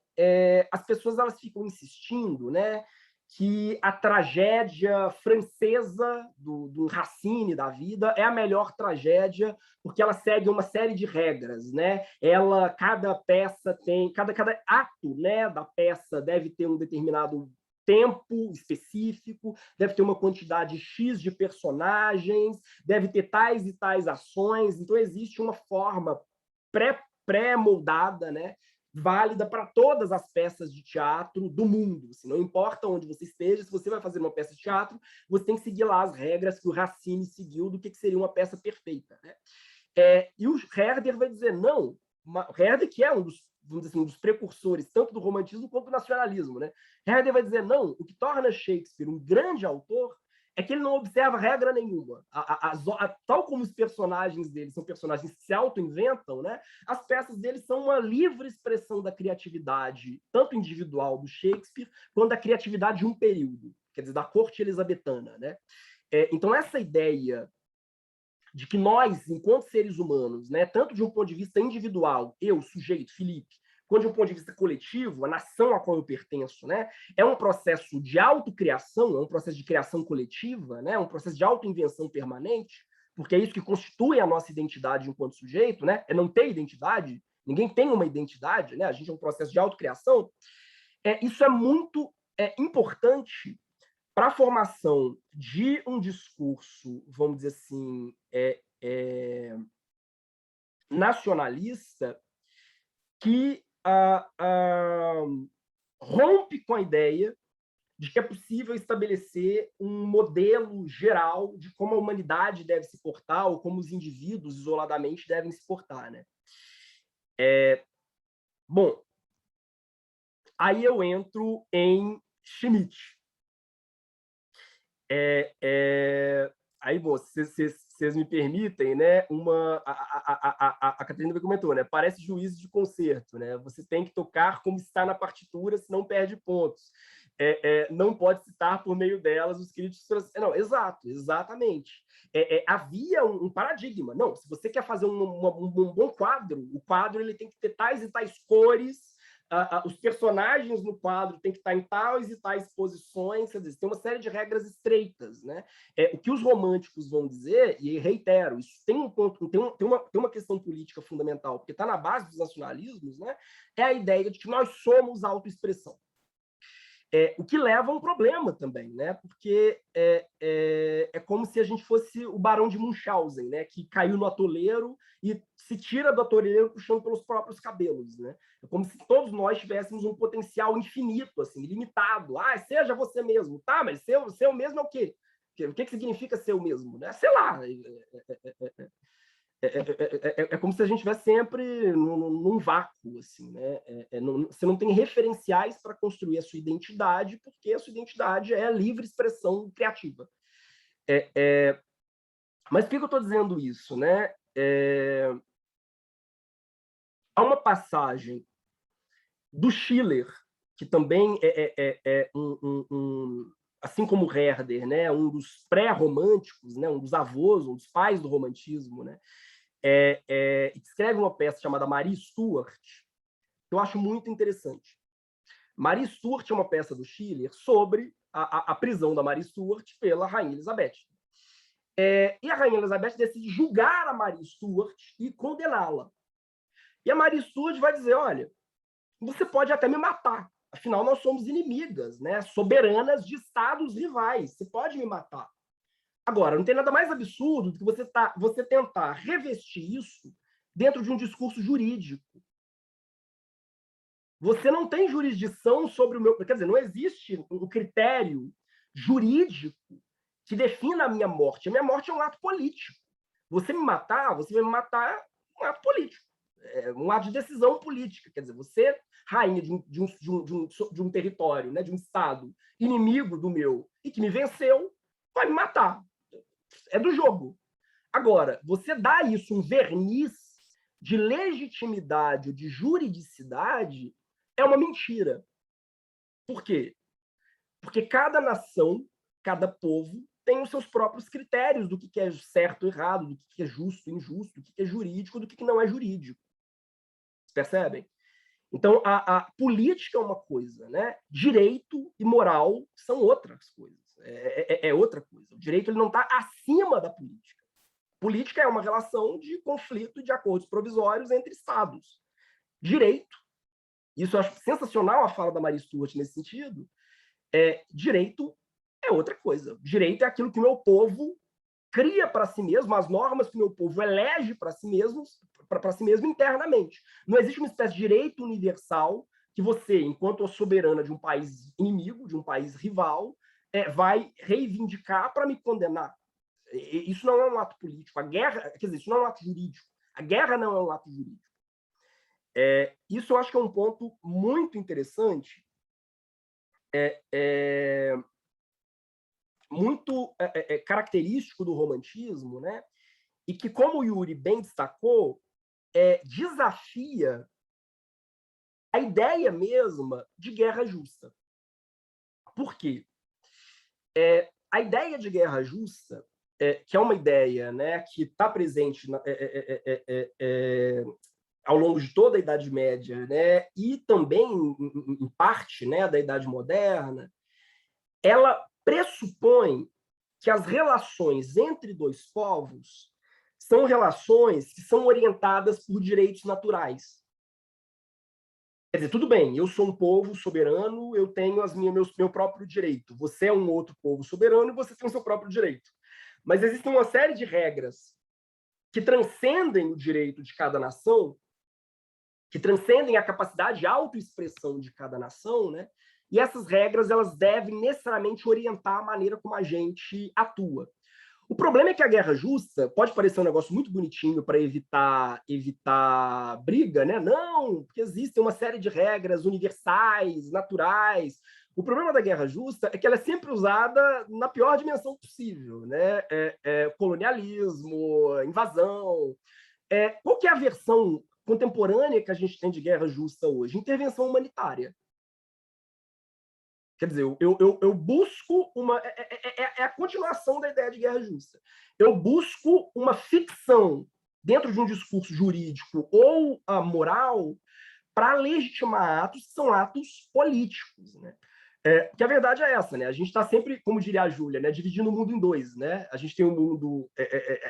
as pessoas elas ficam insistindo, né, que a tragédia francesa do Racine da vida é a melhor tragédia porque ela segue uma série de regras, né? Cada peça tem, cada ato, né, da peça deve ter um determinado tempo específico, deve ter uma quantidade X de personagens, deve ter tais e tais ações, então existe uma forma pré-moldada, né, válida para todas as peças de teatro do mundo. Assim, não importa onde você esteja, se você vai fazer uma peça de teatro, você tem que seguir lá as regras que o Racine seguiu do que seria uma peça perfeita, né? E o Herder vai dizer, não, Herder, que é um dos, vamos dizer assim, um dos precursores tanto do romantismo quanto do nacionalismo, né? Herder vai dizer, não, o que torna Shakespeare um grande autor é que ele não observa regra nenhuma. Tal como os personagens dele são personagens que se auto-inventam, né? As peças dele são uma livre expressão da criatividade, tanto individual do Shakespeare, quanto da criatividade de um período, quer dizer, da corte elizabetana, né? Então, essa ideia de que nós, enquanto seres humanos, né, tanto de um ponto de vista individual, eu, sujeito, Felipe, quanto de um ponto de vista coletivo, a nação a qual eu pertenço, né, é um processo de autocriação, é um processo de criação coletiva, né, é um processo de autoinvenção permanente, porque é isso que constitui a nossa identidade enquanto sujeito, né, é não ter identidade, ninguém tem uma identidade, né, a gente é um processo de autocriação. Isso é muito importante para a formação de um discurso, vamos dizer assim, nacionalista, que rompe com a ideia de que é possível estabelecer um modelo geral de como a humanidade deve se portar ou como os indivíduos isoladamente devem se portar, né? Bom, aí eu entro em Schmitt. Aí, bom, vocês me permitem, né? A Catarina comentou, né? Parece juízo de concerto, né? Você tem que tocar como está na partitura, senão perde pontos. Não pode citar por meio delas os críticos. Não, exatamente. Havia um paradigma. Não, se você quer fazer um bom quadro, o quadro ele tem que ter tais e tais cores. Os personagens no quadro têm que estar em tais e tais posições, quer dizer, tem uma série de regras estreitas, né? O que os românticos vão dizer, e reitero, isso tem um ponto, tem uma questão política fundamental, porque está na base dos nacionalismos, né? É a ideia de que nós somos autoexpressão. O que leva a um problema também, né? Porque é como se a gente fosse o Barão de Munchausen, né? Que caiu no atoleiro e se tira do atoleiro puxando pelos próprios cabelos, né? É como se todos nós tivéssemos um potencial infinito, assim, ilimitado. Seja você mesmo, tá? Mas ser o mesmo é o quê? O que significa ser o mesmo? Né? Sei lá. Como se a gente estivesse sempre num vácuo, assim, né? Você não tem referenciais para construir a sua identidade, porque a sua identidade é a livre expressão criativa. Mas por que eu estou dizendo isso, né? Há uma passagem do Schiller, que também assim como Herder, né? Um dos pré-românticos, né? Um dos avós, um dos pais do romantismo, né? Escreve uma peça chamada Marie Stuart, que eu acho muito interessante. Marie Stuart é uma peça do Schiller sobre a prisão da Marie Stuart pela Rainha Elizabeth. E a Rainha Elizabeth decide julgar a Marie Stuart e condená-la. E a Marie Stuart vai dizer, olha, você pode até me matar, afinal nós somos inimigas, né? Soberanas de estados rivais, você pode me matar. Agora, não tem nada mais absurdo do que você tentar revestir isso dentro de um discurso jurídico. Você não tem jurisdição sobre o meu... Quer dizer, não existe um critério jurídico que defina a minha morte. A minha morte é um ato político. Você vai me matar um ato político. Um ato de decisão política. Quer dizer, você, rainha de um território, né, de um estado inimigo do meu, e que me venceu, vai me matar. É do jogo. Agora, você dá isso um verniz de legitimidade ou de juridicidade é uma mentira. Por quê? Porque cada nação, cada povo tem os seus próprios critérios do que é certo ou errado, do que é justo ou injusto, do que é jurídico, do que não é jurídico. Vocês percebem? Então, a política é uma coisa, né? Direito e moral são outras coisas. É outra coisa. O direito ele não está acima da política. Política é uma relação de conflito de acordos provisórios entre estados. Direito, isso eu acho sensacional a fala da Marie Stuart nesse sentido, direito é outra coisa. Direito é aquilo que o meu povo cria para si mesmo as normas que o meu povo elege para si mesmo internamente. Não existe uma espécie de direito universal que você, enquanto a soberana de um país inimigo, de um país rival, vai reivindicar para me condenar. Isso não é um ato político. A guerra, quer dizer, isso não é um ato jurídico. A guerra não é um ato jurídico. Isso eu acho que é um ponto muito interessante, muito característico do romantismo, né? E que, como o Yuri bem destacou, desafia a ideia mesma de guerra justa. Por quê? A ideia de guerra justa, que é uma ideia, né, que está presente ao longo de toda a Idade Média, né, e também, em parte, né, da Idade Moderna, ela pressupõe que as relações entre dois povos são relações que são orientadas por direitos naturais. Quer dizer, tudo bem, eu sou um povo soberano, eu tenho meu próprio direito. Você é um outro povo soberano e você tem o seu próprio direito. Mas existe uma série de regras que transcendem o direito de cada nação, que transcendem a capacidade de autoexpressão de cada nação, né? E essas regras elas devem necessariamente orientar a maneira como a gente atua. O problema é que a guerra justa pode parecer um negócio muito bonitinho para evitar briga, né? Não, porque existem uma série de regras universais, naturais. O problema da guerra justa é que ela é sempre usada na pior dimensão possível, né? Colonialismo, invasão. Qual que é a versão contemporânea que a gente tem de guerra justa hoje? Intervenção humanitária. Quer dizer, eu busco uma... É a continuação da ideia de guerra justa. Eu busco uma ficção dentro de um discurso jurídico ou moral para legitimar atos que são atos políticos, né? Que a verdade é essa, né? A gente está sempre, como diria a Júlia, né, dividindo o mundo em dois, né? A gente tem o mundo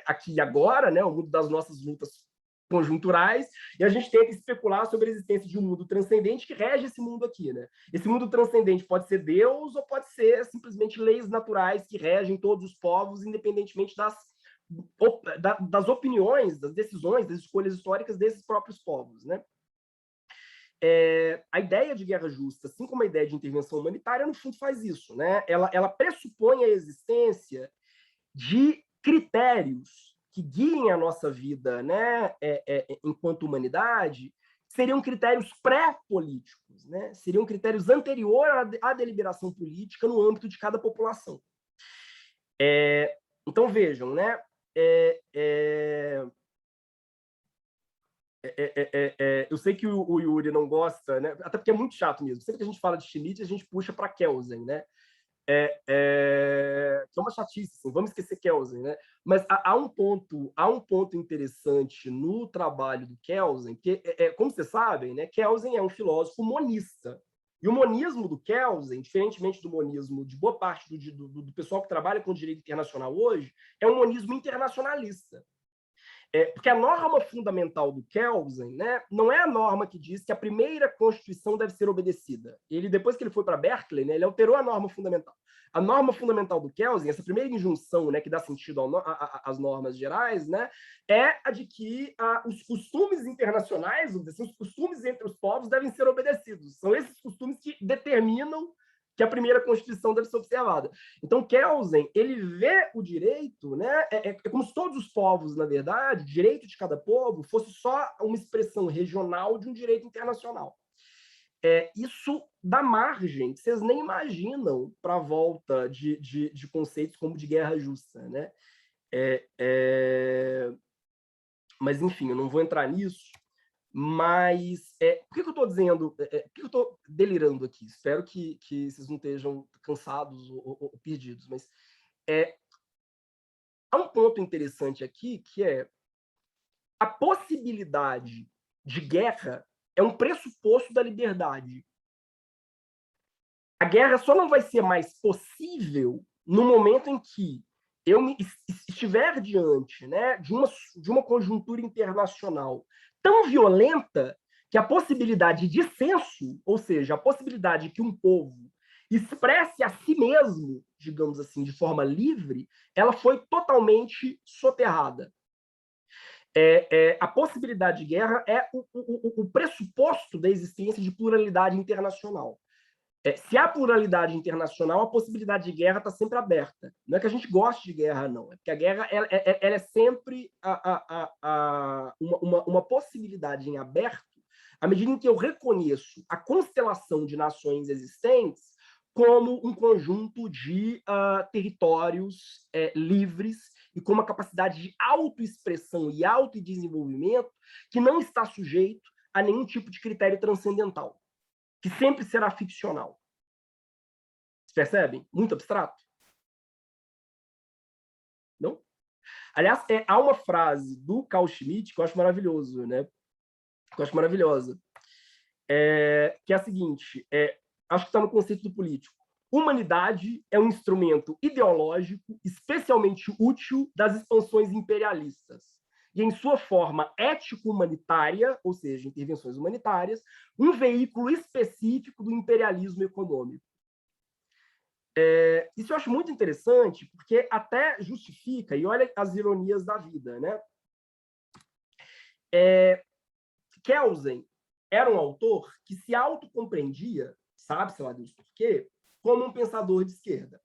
aqui e agora, né? O mundo das nossas lutas conjunturais, e a gente tenta especular sobre a existência de um mundo transcendente que rege esse mundo aqui, né? Esse mundo transcendente pode ser Deus ou pode ser simplesmente leis naturais que regem todos os povos, independentemente das opiniões, das decisões, das escolhas históricas desses próprios povos, né? A ideia de guerra justa, assim como a ideia de intervenção humanitária, no fundo faz isso, né? Ela pressupõe a existência de critérios que guiem a nossa vida, né, enquanto humanidade, seriam critérios pré-políticos, né? Seriam critérios anteriores à deliberação política no âmbito de cada população. Então, vejam, né? Eu sei que o Yuri não gosta, né? Até porque é muito chato mesmo. Sempre que a gente fala de Schmitt, a gente puxa para Kelsen, né? Que é uma chatice, assim, vamos esquecer Kelsen, né? Mas há um ponto interessante no trabalho do Kelsen, que, como vocês sabem, né, Kelsen é um filósofo monista. E o monismo do Kelsen, diferentemente do monismo de boa parte do pessoal que trabalha com direito internacional hoje, é um monismo internacionalista. Porque a norma fundamental do Kelsen, né, não é a norma que diz que a primeira Constituição deve ser obedecida. Ele, depois que ele foi para Berkeley, né, ele alterou a norma fundamental. A norma fundamental do Kelsen, essa primeira injunção, né, que dá sentido às normas gerais, né, é a de que os costumes internacionais, os costumes entre os povos devem ser obedecidos. São esses costumes que determinam que a primeira Constituição deve ser observada. Então, Kelsen, ele vê o direito, né, como se todos os povos, na verdade, o direito de cada povo fosse só uma expressão regional de um direito internacional. Isso dá margem, que vocês nem imaginam, para a volta de conceitos como de guerra justa, né? Mas, enfim, eu não vou entrar nisso. Mas por que eu estou dizendo, por que eu estou delirando aqui? Espero que vocês não estejam cansados ou perdidos, mas há um ponto interessante aqui, que é a possibilidade de guerra é um pressuposto da liberdade. A guerra só não vai ser mais possível no momento em que eu estiver diante, né, de uma conjuntura internacional tão violenta que a possibilidade de dissenso, ou seja, a possibilidade que um povo expresse a si mesmo, digamos assim, de forma livre, ela foi totalmente soterrada. A possibilidade de guerra é o pressuposto da existência de pluralidade internacional. Se há pluralidade internacional, a possibilidade de guerra está sempre aberta. Não é que a gente goste de guerra, não. É porque a guerra ela é sempre uma possibilidade em aberto, à medida em que eu reconheço a constelação de nações existentes como um conjunto de territórios livres e com uma capacidade de autoexpressão e autodesenvolvimento que não está sujeito a nenhum tipo de critério transcendental, que sempre será ficcional. Vocês percebem? Muito abstrato? Não? Aliás, há uma frase do Carl Schmitt que eu acho maravilhoso, né? Que eu acho maravilhosa. Que é a seguinte, acho que está no conceito do político. Humanidade é um instrumento ideológico especialmente útil das expansões imperialistas. E, em sua forma ético-humanitária, ou seja, intervenções humanitárias, um veículo específico do imperialismo econômico. Isso eu acho muito interessante, porque até justifica, e olha as ironias da vida, né? Kelsen era um autor que se autocompreendia, sabe-se lá Deus por quê, como um pensador de esquerda.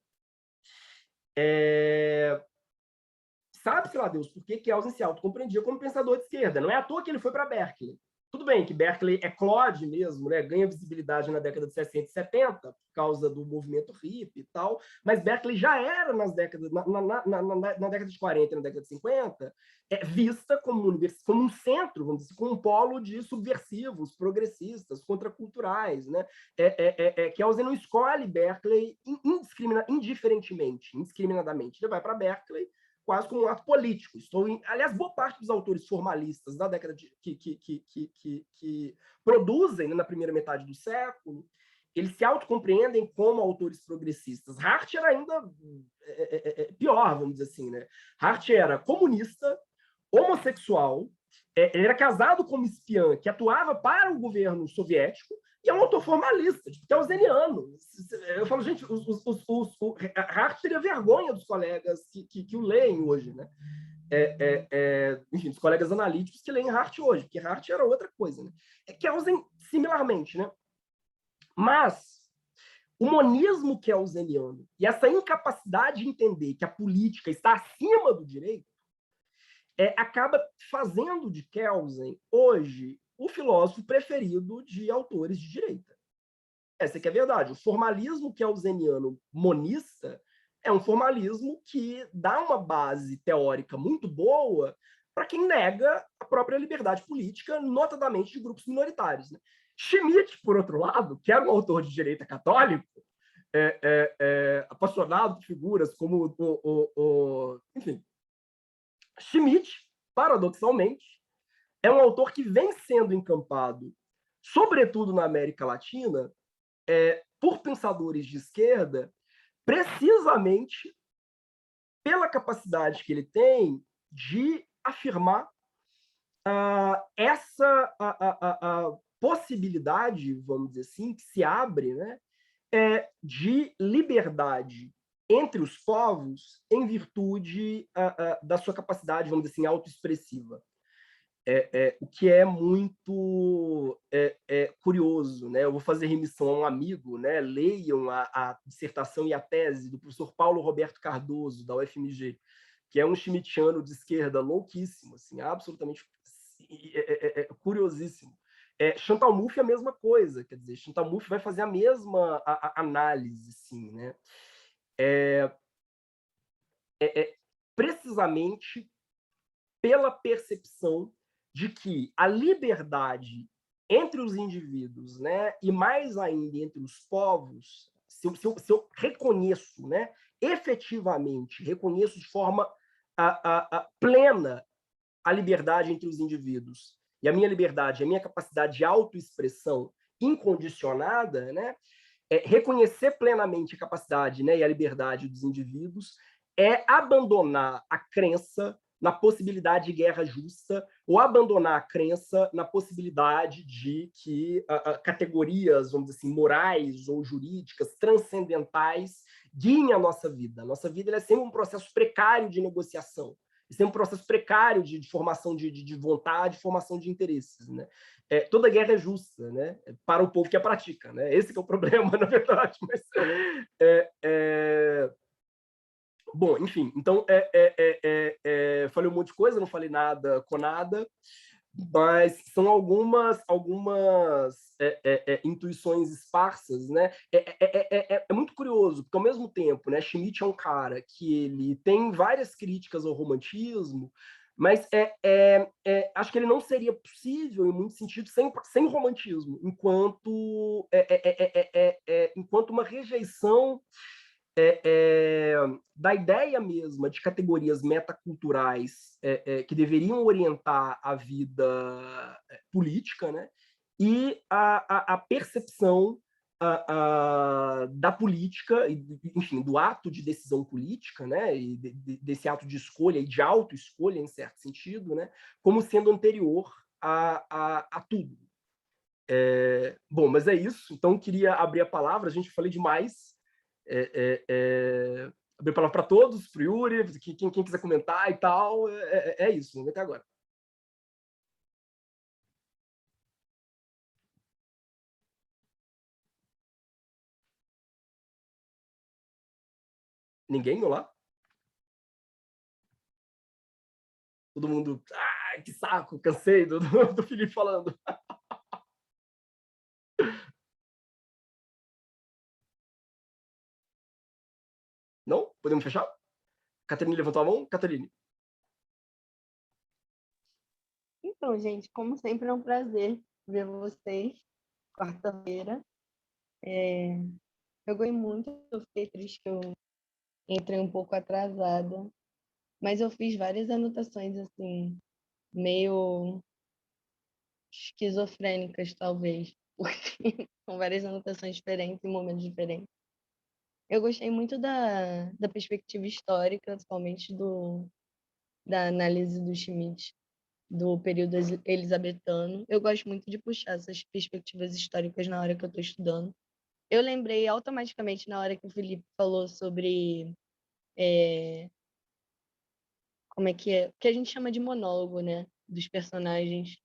Sabe-se lá Deus por que Kelsen se autocompreendia como pensador de esquerda. Não é à toa que ele foi para Berkeley. Tudo bem que Berkeley eclode mesmo, né? Ganha visibilidade na década de 60 e 70, por causa do movimento hippie e tal, mas Berkeley já era na década de 40 e na década de 50, vista como um centro, vamos dizer, como um polo de subversivos, progressistas, contraculturais. Né? Kelsen não escolhe Berkeley indiscriminadamente. Ele vai para Berkeley quase como um ato político. Aliás, boa parte dos autores formalistas da década que produzem, né, na primeira metade do século, eles se autocompreendem como autores progressistas. Hart era ainda pior, vamos dizer assim. Né? Hart era comunista, homossexual, ele era casado com uma espiã que atuava para o governo soviético, e é um autor formalista, tipo, kelseniano. Eu falo, gente, Hart teria vergonha dos colegas que o leem hoje, né? Enfim, dos colegas analíticos que leem Hart hoje, porque Hart era outra coisa. Né? Kelsen, similarmente, né? Mas o monismo kelseniano e essa incapacidade de entender que a política está acima do direito acaba fazendo de Kelsen, hoje, o filósofo preferido de autores de direita. Essa que é a verdade. O formalismo kelseniano monista é um formalismo que dá uma base teórica muito boa para quem nega a própria liberdade política, notadamente de grupos minoritários. Né? Schmitt, por outro lado, que era um autor de direita católico, apaixonado por figuras como enfim, Schmitt, paradoxalmente, é um autor que vem sendo encampado, sobretudo na América Latina, por pensadores de esquerda, precisamente pela capacidade que ele tem de afirmar essa possibilidade, vamos dizer assim, que se abre, né, de liberdade entre os povos em virtude da sua capacidade, vamos dizer assim, autoexpressiva. O que é muito curioso. Né? Eu vou fazer remissão a um amigo, né? Leiam a dissertação e a tese do professor Paulo Roberto Cardoso, da UFMG, que é um schmittiano de esquerda louquíssimo, assim, absolutamente curiosíssimo. Chantal Mouffe é a mesma coisa, quer dizer, Chantal Mouffe vai fazer a mesma análise, assim, né? Precisamente pela percepção de que a liberdade entre os indivíduos, né, e mais ainda entre os povos, se eu reconheço, né, efetivamente, reconheço de forma plena a liberdade entre os indivíduos, e a minha liberdade, a minha capacidade de autoexpressão incondicionada, né, reconhecer plenamente a capacidade, né, e a liberdade dos indivíduos é abandonar a crença na possibilidade de guerra justa ou abandonar a crença na possibilidade de que categorias, vamos dizer assim, morais ou jurídicas, transcendentais, guiem a nossa vida. A nossa vida é sempre um processo precário de negociação, é sempre um processo precário de formação de vontade, formação de interesses, né? Toda guerra é justa, né? Para o povo que a pratica, né? Esse que é o problema, na verdade. Mas, bom, enfim, então falei um monte de coisa, não falei nada com nada, mas são algumas intuições esparsas, né? É muito curioso, porque ao mesmo tempo, né, Schmitt é um cara que ele tem várias críticas ao romantismo, mas acho que ele não seria possível, em muitos sentidos, sem romantismo, enquanto uma rejeição da ideia mesma de categorias metaculturais que deveriam orientar a vida política, né? E a percepção da política, enfim, do ato de decisão política, né? E desse ato de escolha e de autoescolha, em certo sentido, né? Como sendo anterior a tudo. Bom, mas é isso. Então, queria abrir a palavra. A gente falei demais. Abrir a palavra para todos, para o Yuri, quem quiser comentar e tal. É isso, vamos ver até agora. Ninguém? Olá? Todo mundo... Ah, que saco, cansei do Felipe falando. Não? Podemos fechar? Catarine levantou a mão? Catarine.
Então, gente, como sempre é um prazer ver vocês quarta-feira. Eu gostei muito, eu fiquei triste que eu entrei um pouco atrasada, mas eu fiz várias anotações, assim, meio esquizofrênicas, talvez, porque são várias anotações diferentes em momentos diferentes. Eu gostei muito da perspectiva histórica, principalmente da análise do Schmitt, do período elisabetano. Eu gosto muito de puxar essas perspectivas históricas na hora que eu estou estudando. Eu lembrei automaticamente na hora que o Felipe falou sobre como é, que a gente chama de monólogo, né, dos personagens,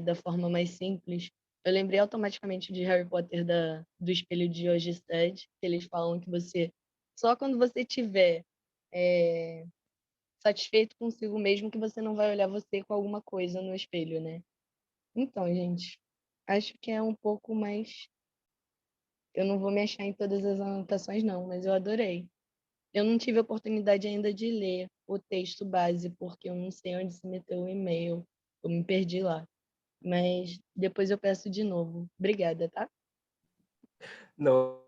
da forma mais simples. Eu lembrei automaticamente de Harry Potter do espelho de Ogistad, que eles falam que só quando você tiver satisfeito consigo mesmo que você não vai olhar você com alguma coisa no espelho, né? Então, gente, acho que é um pouco mais... Eu não vou me achar em todas as anotações, não, mas eu adorei. Eu não tive a oportunidade ainda de ler o texto base, porque eu não sei onde se meteu o e-mail. Eu me perdi lá. Mas depois eu peço de novo. Obrigada, tá?
Não.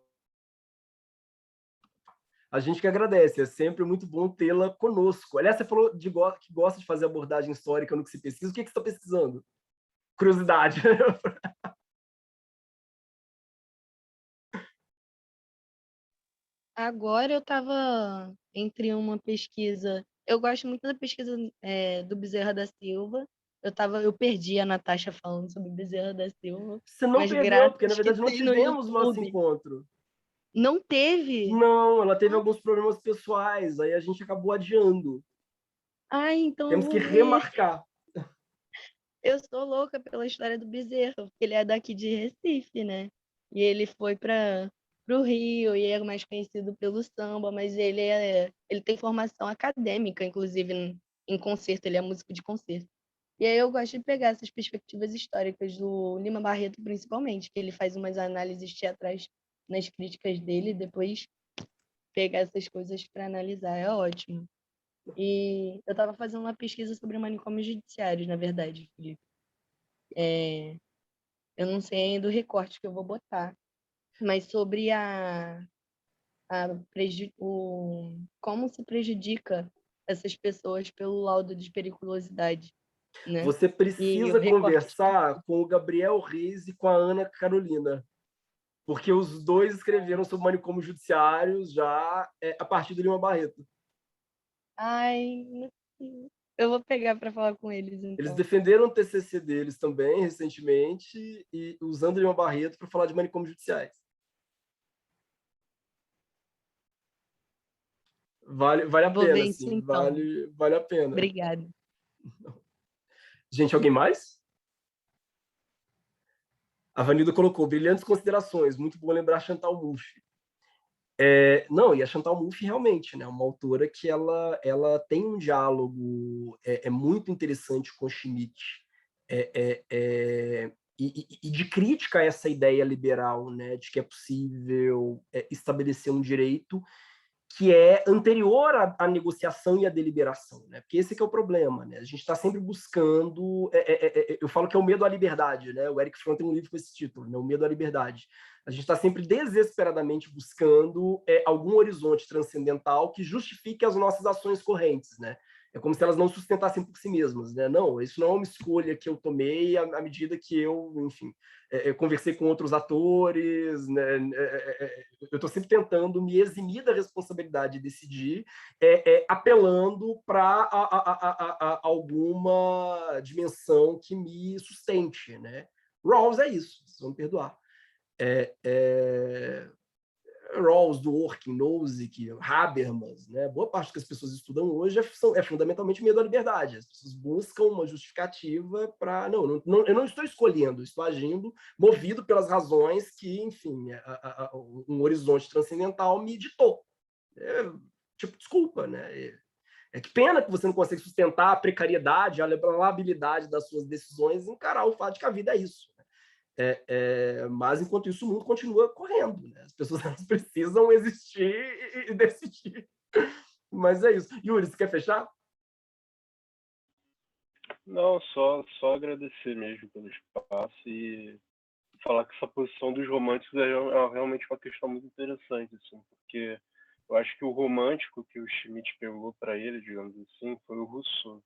A gente que agradece. É sempre muito bom tê-la conosco. Aliás, você falou que gosta de fazer abordagem histórica no que se pesquisa. O que você está pesquisando? Curiosidade.
Agora eu estava entre uma pesquisa. Eu gosto muito da pesquisa do Bezerra da Silva. Eu perdi a Natasha falando sobre Bezerra da Silva,
Você não
mas
perdeu, porque na
graças que
verdade não
tem no
tivemos o nosso
YouTube.
encontro.
Não teve?
Não, ela teve alguns problemas pessoais, aí a gente acabou adiando.
Ah, então eu
Temos que
vou ver.
remarcar.
Eu sou louca pela história do Bezerra, porque ele é daqui de Recife, né? E ele foi para o Rio e é mais conhecido pelo samba, mas ele tem formação acadêmica, inclusive em concerto, ele é músico de concerto. E aí eu gosto de pegar essas perspectivas históricas do Lima Barreto, principalmente, que ele faz umas análises teatrais nas críticas dele, e depois pegar essas coisas para analisar, é ótimo. E eu estava fazendo uma pesquisa sobre manicômios judiciários, na verdade, Felipe. Eu não sei ainda o recorte que eu vou botar, mas sobre como se prejudica essas pessoas pelo laudo de periculosidade, né?
Você
E o
precisa
recorte...
conversar com o Gabriel Reis e com a Ana Carolina, porque os dois escreveram sobre manicômios judiciários já a partir do Lima Barreto.
Ai, meu Deus. Eu vou pegar para falar com eles,
Eles
então.
defenderam o TCC deles também, recentemente, e usando Lima Barreto para falar de manicômios judiciais. Vale a
Vou
pena,
ver isso,
assim,
então.
vale a pena.
Obrigada.
Gente, alguém mais? A Vanilda colocou brilhantes considerações, muito bom lembrar Chantal Mouffe. Não, e a Chantal Mouffe realmente, né, uma autora que ela tem um diálogo muito interessante com Schmitt, e de crítica a essa ideia liberal, né, de que é possível estabelecer um direito que é anterior à negociação e à deliberação, né? Porque esse que é o problema, né? A gente está sempre buscando, eu falo que é o medo à liberdade, né? O Eric Fromm tem um livro com esse título, né? O medo à liberdade. A gente está sempre desesperadamente buscando algum horizonte transcendental que justifique as nossas ações correntes, né? É como se elas não sustentassem por si mesmas, né? Não, isso não é uma escolha que eu tomei à medida que eu, enfim, conversei com outros atores, né? Eu estou sempre tentando me eximir da responsabilidade de decidir, apelando para alguma dimensão que me sustente, né? Rawls é isso, vocês vão me perdoar. Rawls, Dworkin, Nozick, Habermas, né? Boa parte que as pessoas estudam hoje é fundamentalmente medo à liberdade. As pessoas buscam uma justificativa para... Não, eu não estou escolhendo, estou agindo movido pelas razões que, enfim, um horizonte transcendental me ditou. Tipo, desculpa, né? Que pena que você não consegue sustentar a precariedade, a labilidade das suas decisões e encarar o fato de que a vida é isso. Mas, enquanto isso, o mundo continua correndo. Né? As pessoas precisam existir e decidir. Mas é isso. Yuri, você quer fechar?
Não, só agradecer mesmo pelo espaço e falar que essa posição dos românticos é realmente uma questão muito interessante, assim, porque eu acho que o romântico que o Schmitt pegou para ele, digamos assim, foi o Rousseau.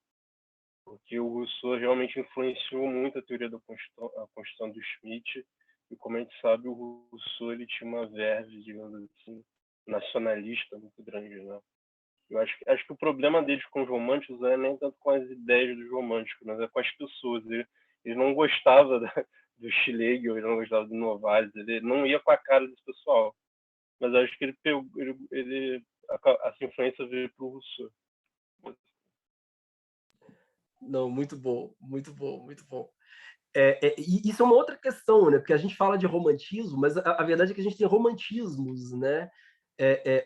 Porque o Rousseau realmente influenciou muito a teoria da construção do Schmitt, e como a gente sabe, o Rousseau ele tinha uma verve, digamos assim, nacionalista muito grande, né? Eu acho que o problema deles com os românticos não é nem tanto com as ideias dos românticos, mas é com as pessoas. Ele não gostava do Schlegel, ele não gostava do Novalis, ele não ia com a cara desse pessoal. Mas eu acho que essa influência veio para o Rousseau.
Não, muito bom, muito bom, muito bom. E isso é uma outra questão, né? Porque a gente fala de romantismo, mas a verdade é que a gente tem romantismos, né?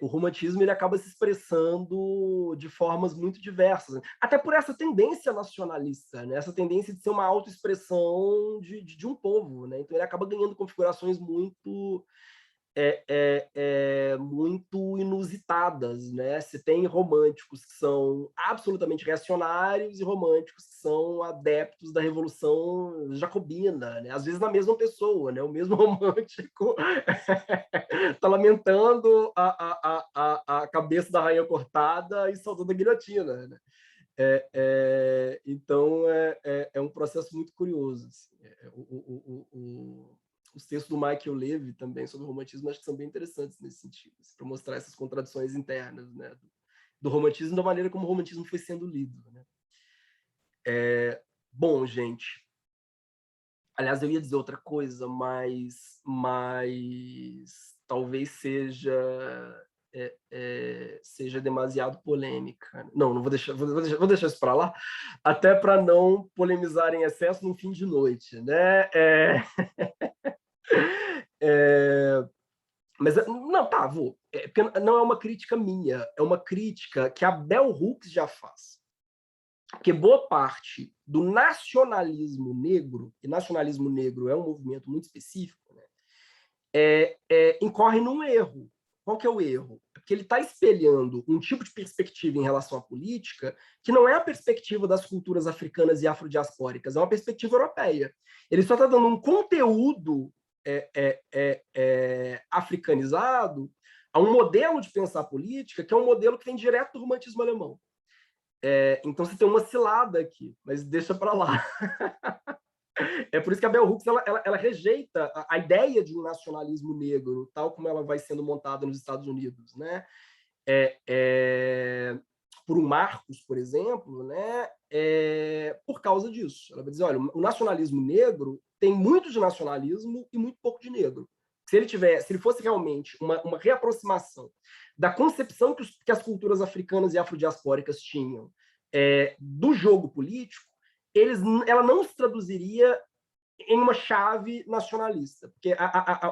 O romantismo ele acaba se expressando de formas muito diversas, né? Até por essa tendência nacionalista, né? Essa tendência de ser uma autoexpressão de um povo, né? Então ele acaba ganhando configurações muito muito inusitadas, né? Você tem românticos que são absolutamente reacionários e românticos que são adeptos da Revolução Jacobina, né? Às vezes na mesma pessoa, né? O mesmo romântico está lamentando a cabeça da rainha cortada e saudando a guilhotina, né? Então é um processo muito curioso. Assim. Os textos do Michael Levy também sobre o romantismo acho que são bem interessantes nesse sentido, assim, para mostrar essas contradições internas, né, do romantismo, da maneira como o romantismo foi sendo lido. Né? Bom, gente, aliás, eu ia dizer outra coisa, mas talvez seja demasiado polêmica. Não vou deixar isso para lá, até para não polemizar em excesso no fim de noite, né? Mas não, tá, vou. Porque não é uma crítica minha, é uma crítica que a Bell Hooks já faz. Porque boa parte do nacionalismo negro, e nacionalismo negro é um movimento muito específico, né, incorre num erro. Qual que é o erro? Porque ele está espelhando um tipo de perspectiva em relação à política que não é a perspectiva das culturas africanas e afrodiaspóricas, é uma perspectiva europeia. Ele só está dando um conteúdo africanizado a um modelo de pensar política que é um modelo que vem direto do romantismo alemão. Então você tem uma cilada aqui, mas deixa para lá. É por isso que a Bell Hooks ela rejeita a ideia de um nacionalismo negro, tal como ela vai sendo montada nos Estados Unidos, né? por um Marcos, por exemplo, né, por causa disso. Ela vai dizer, olha, o nacionalismo negro tem muito de nacionalismo e muito pouco de negro. Se ele fosse realmente uma reaproximação da concepção que as culturas africanas e afrodiaspóricas tinham do jogo político, ela não se traduziria em uma chave nacionalista, porque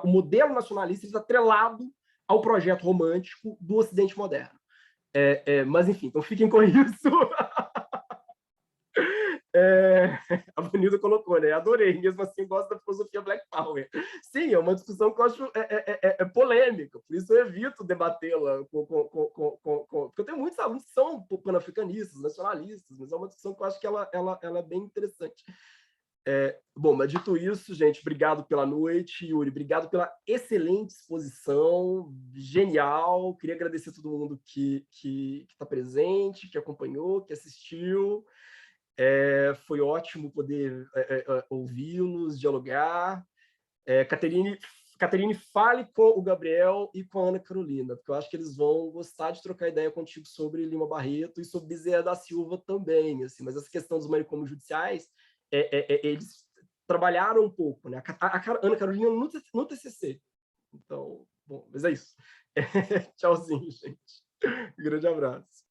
o modelo nacionalista está atrelado ao projeto romântico do Ocidente moderno. Mas, enfim, então fiquem com isso. A Vanilda colocou, né? Adorei, mesmo assim gosto da filosofia Black Power. Sim, é uma discussão que eu acho polêmica, por isso eu evito debatê-la porque eu tenho muitos alunos que são panafricanistas, nacionalistas, mas é uma discussão que eu acho que ela é bem interessante. Bom, mas dito isso, gente, obrigado pela noite, Yuri, obrigado pela excelente exposição, genial, queria agradecer a todo mundo que está presente, que acompanhou, que assistiu. Foi ótimo poder ouvi-los, dialogar. Caterine, fale com o Gabriel e com a Ana Carolina, porque eu acho que eles vão gostar de trocar ideia contigo sobre Lima Barreto e sobre Bezerra da Silva também, assim, mas essa questão dos manicômios judiciais, eles trabalharam um pouco, né? A Ana Carolina no TCC. Então, bom, mas é isso. Tchauzinho, gente. Um grande abraço.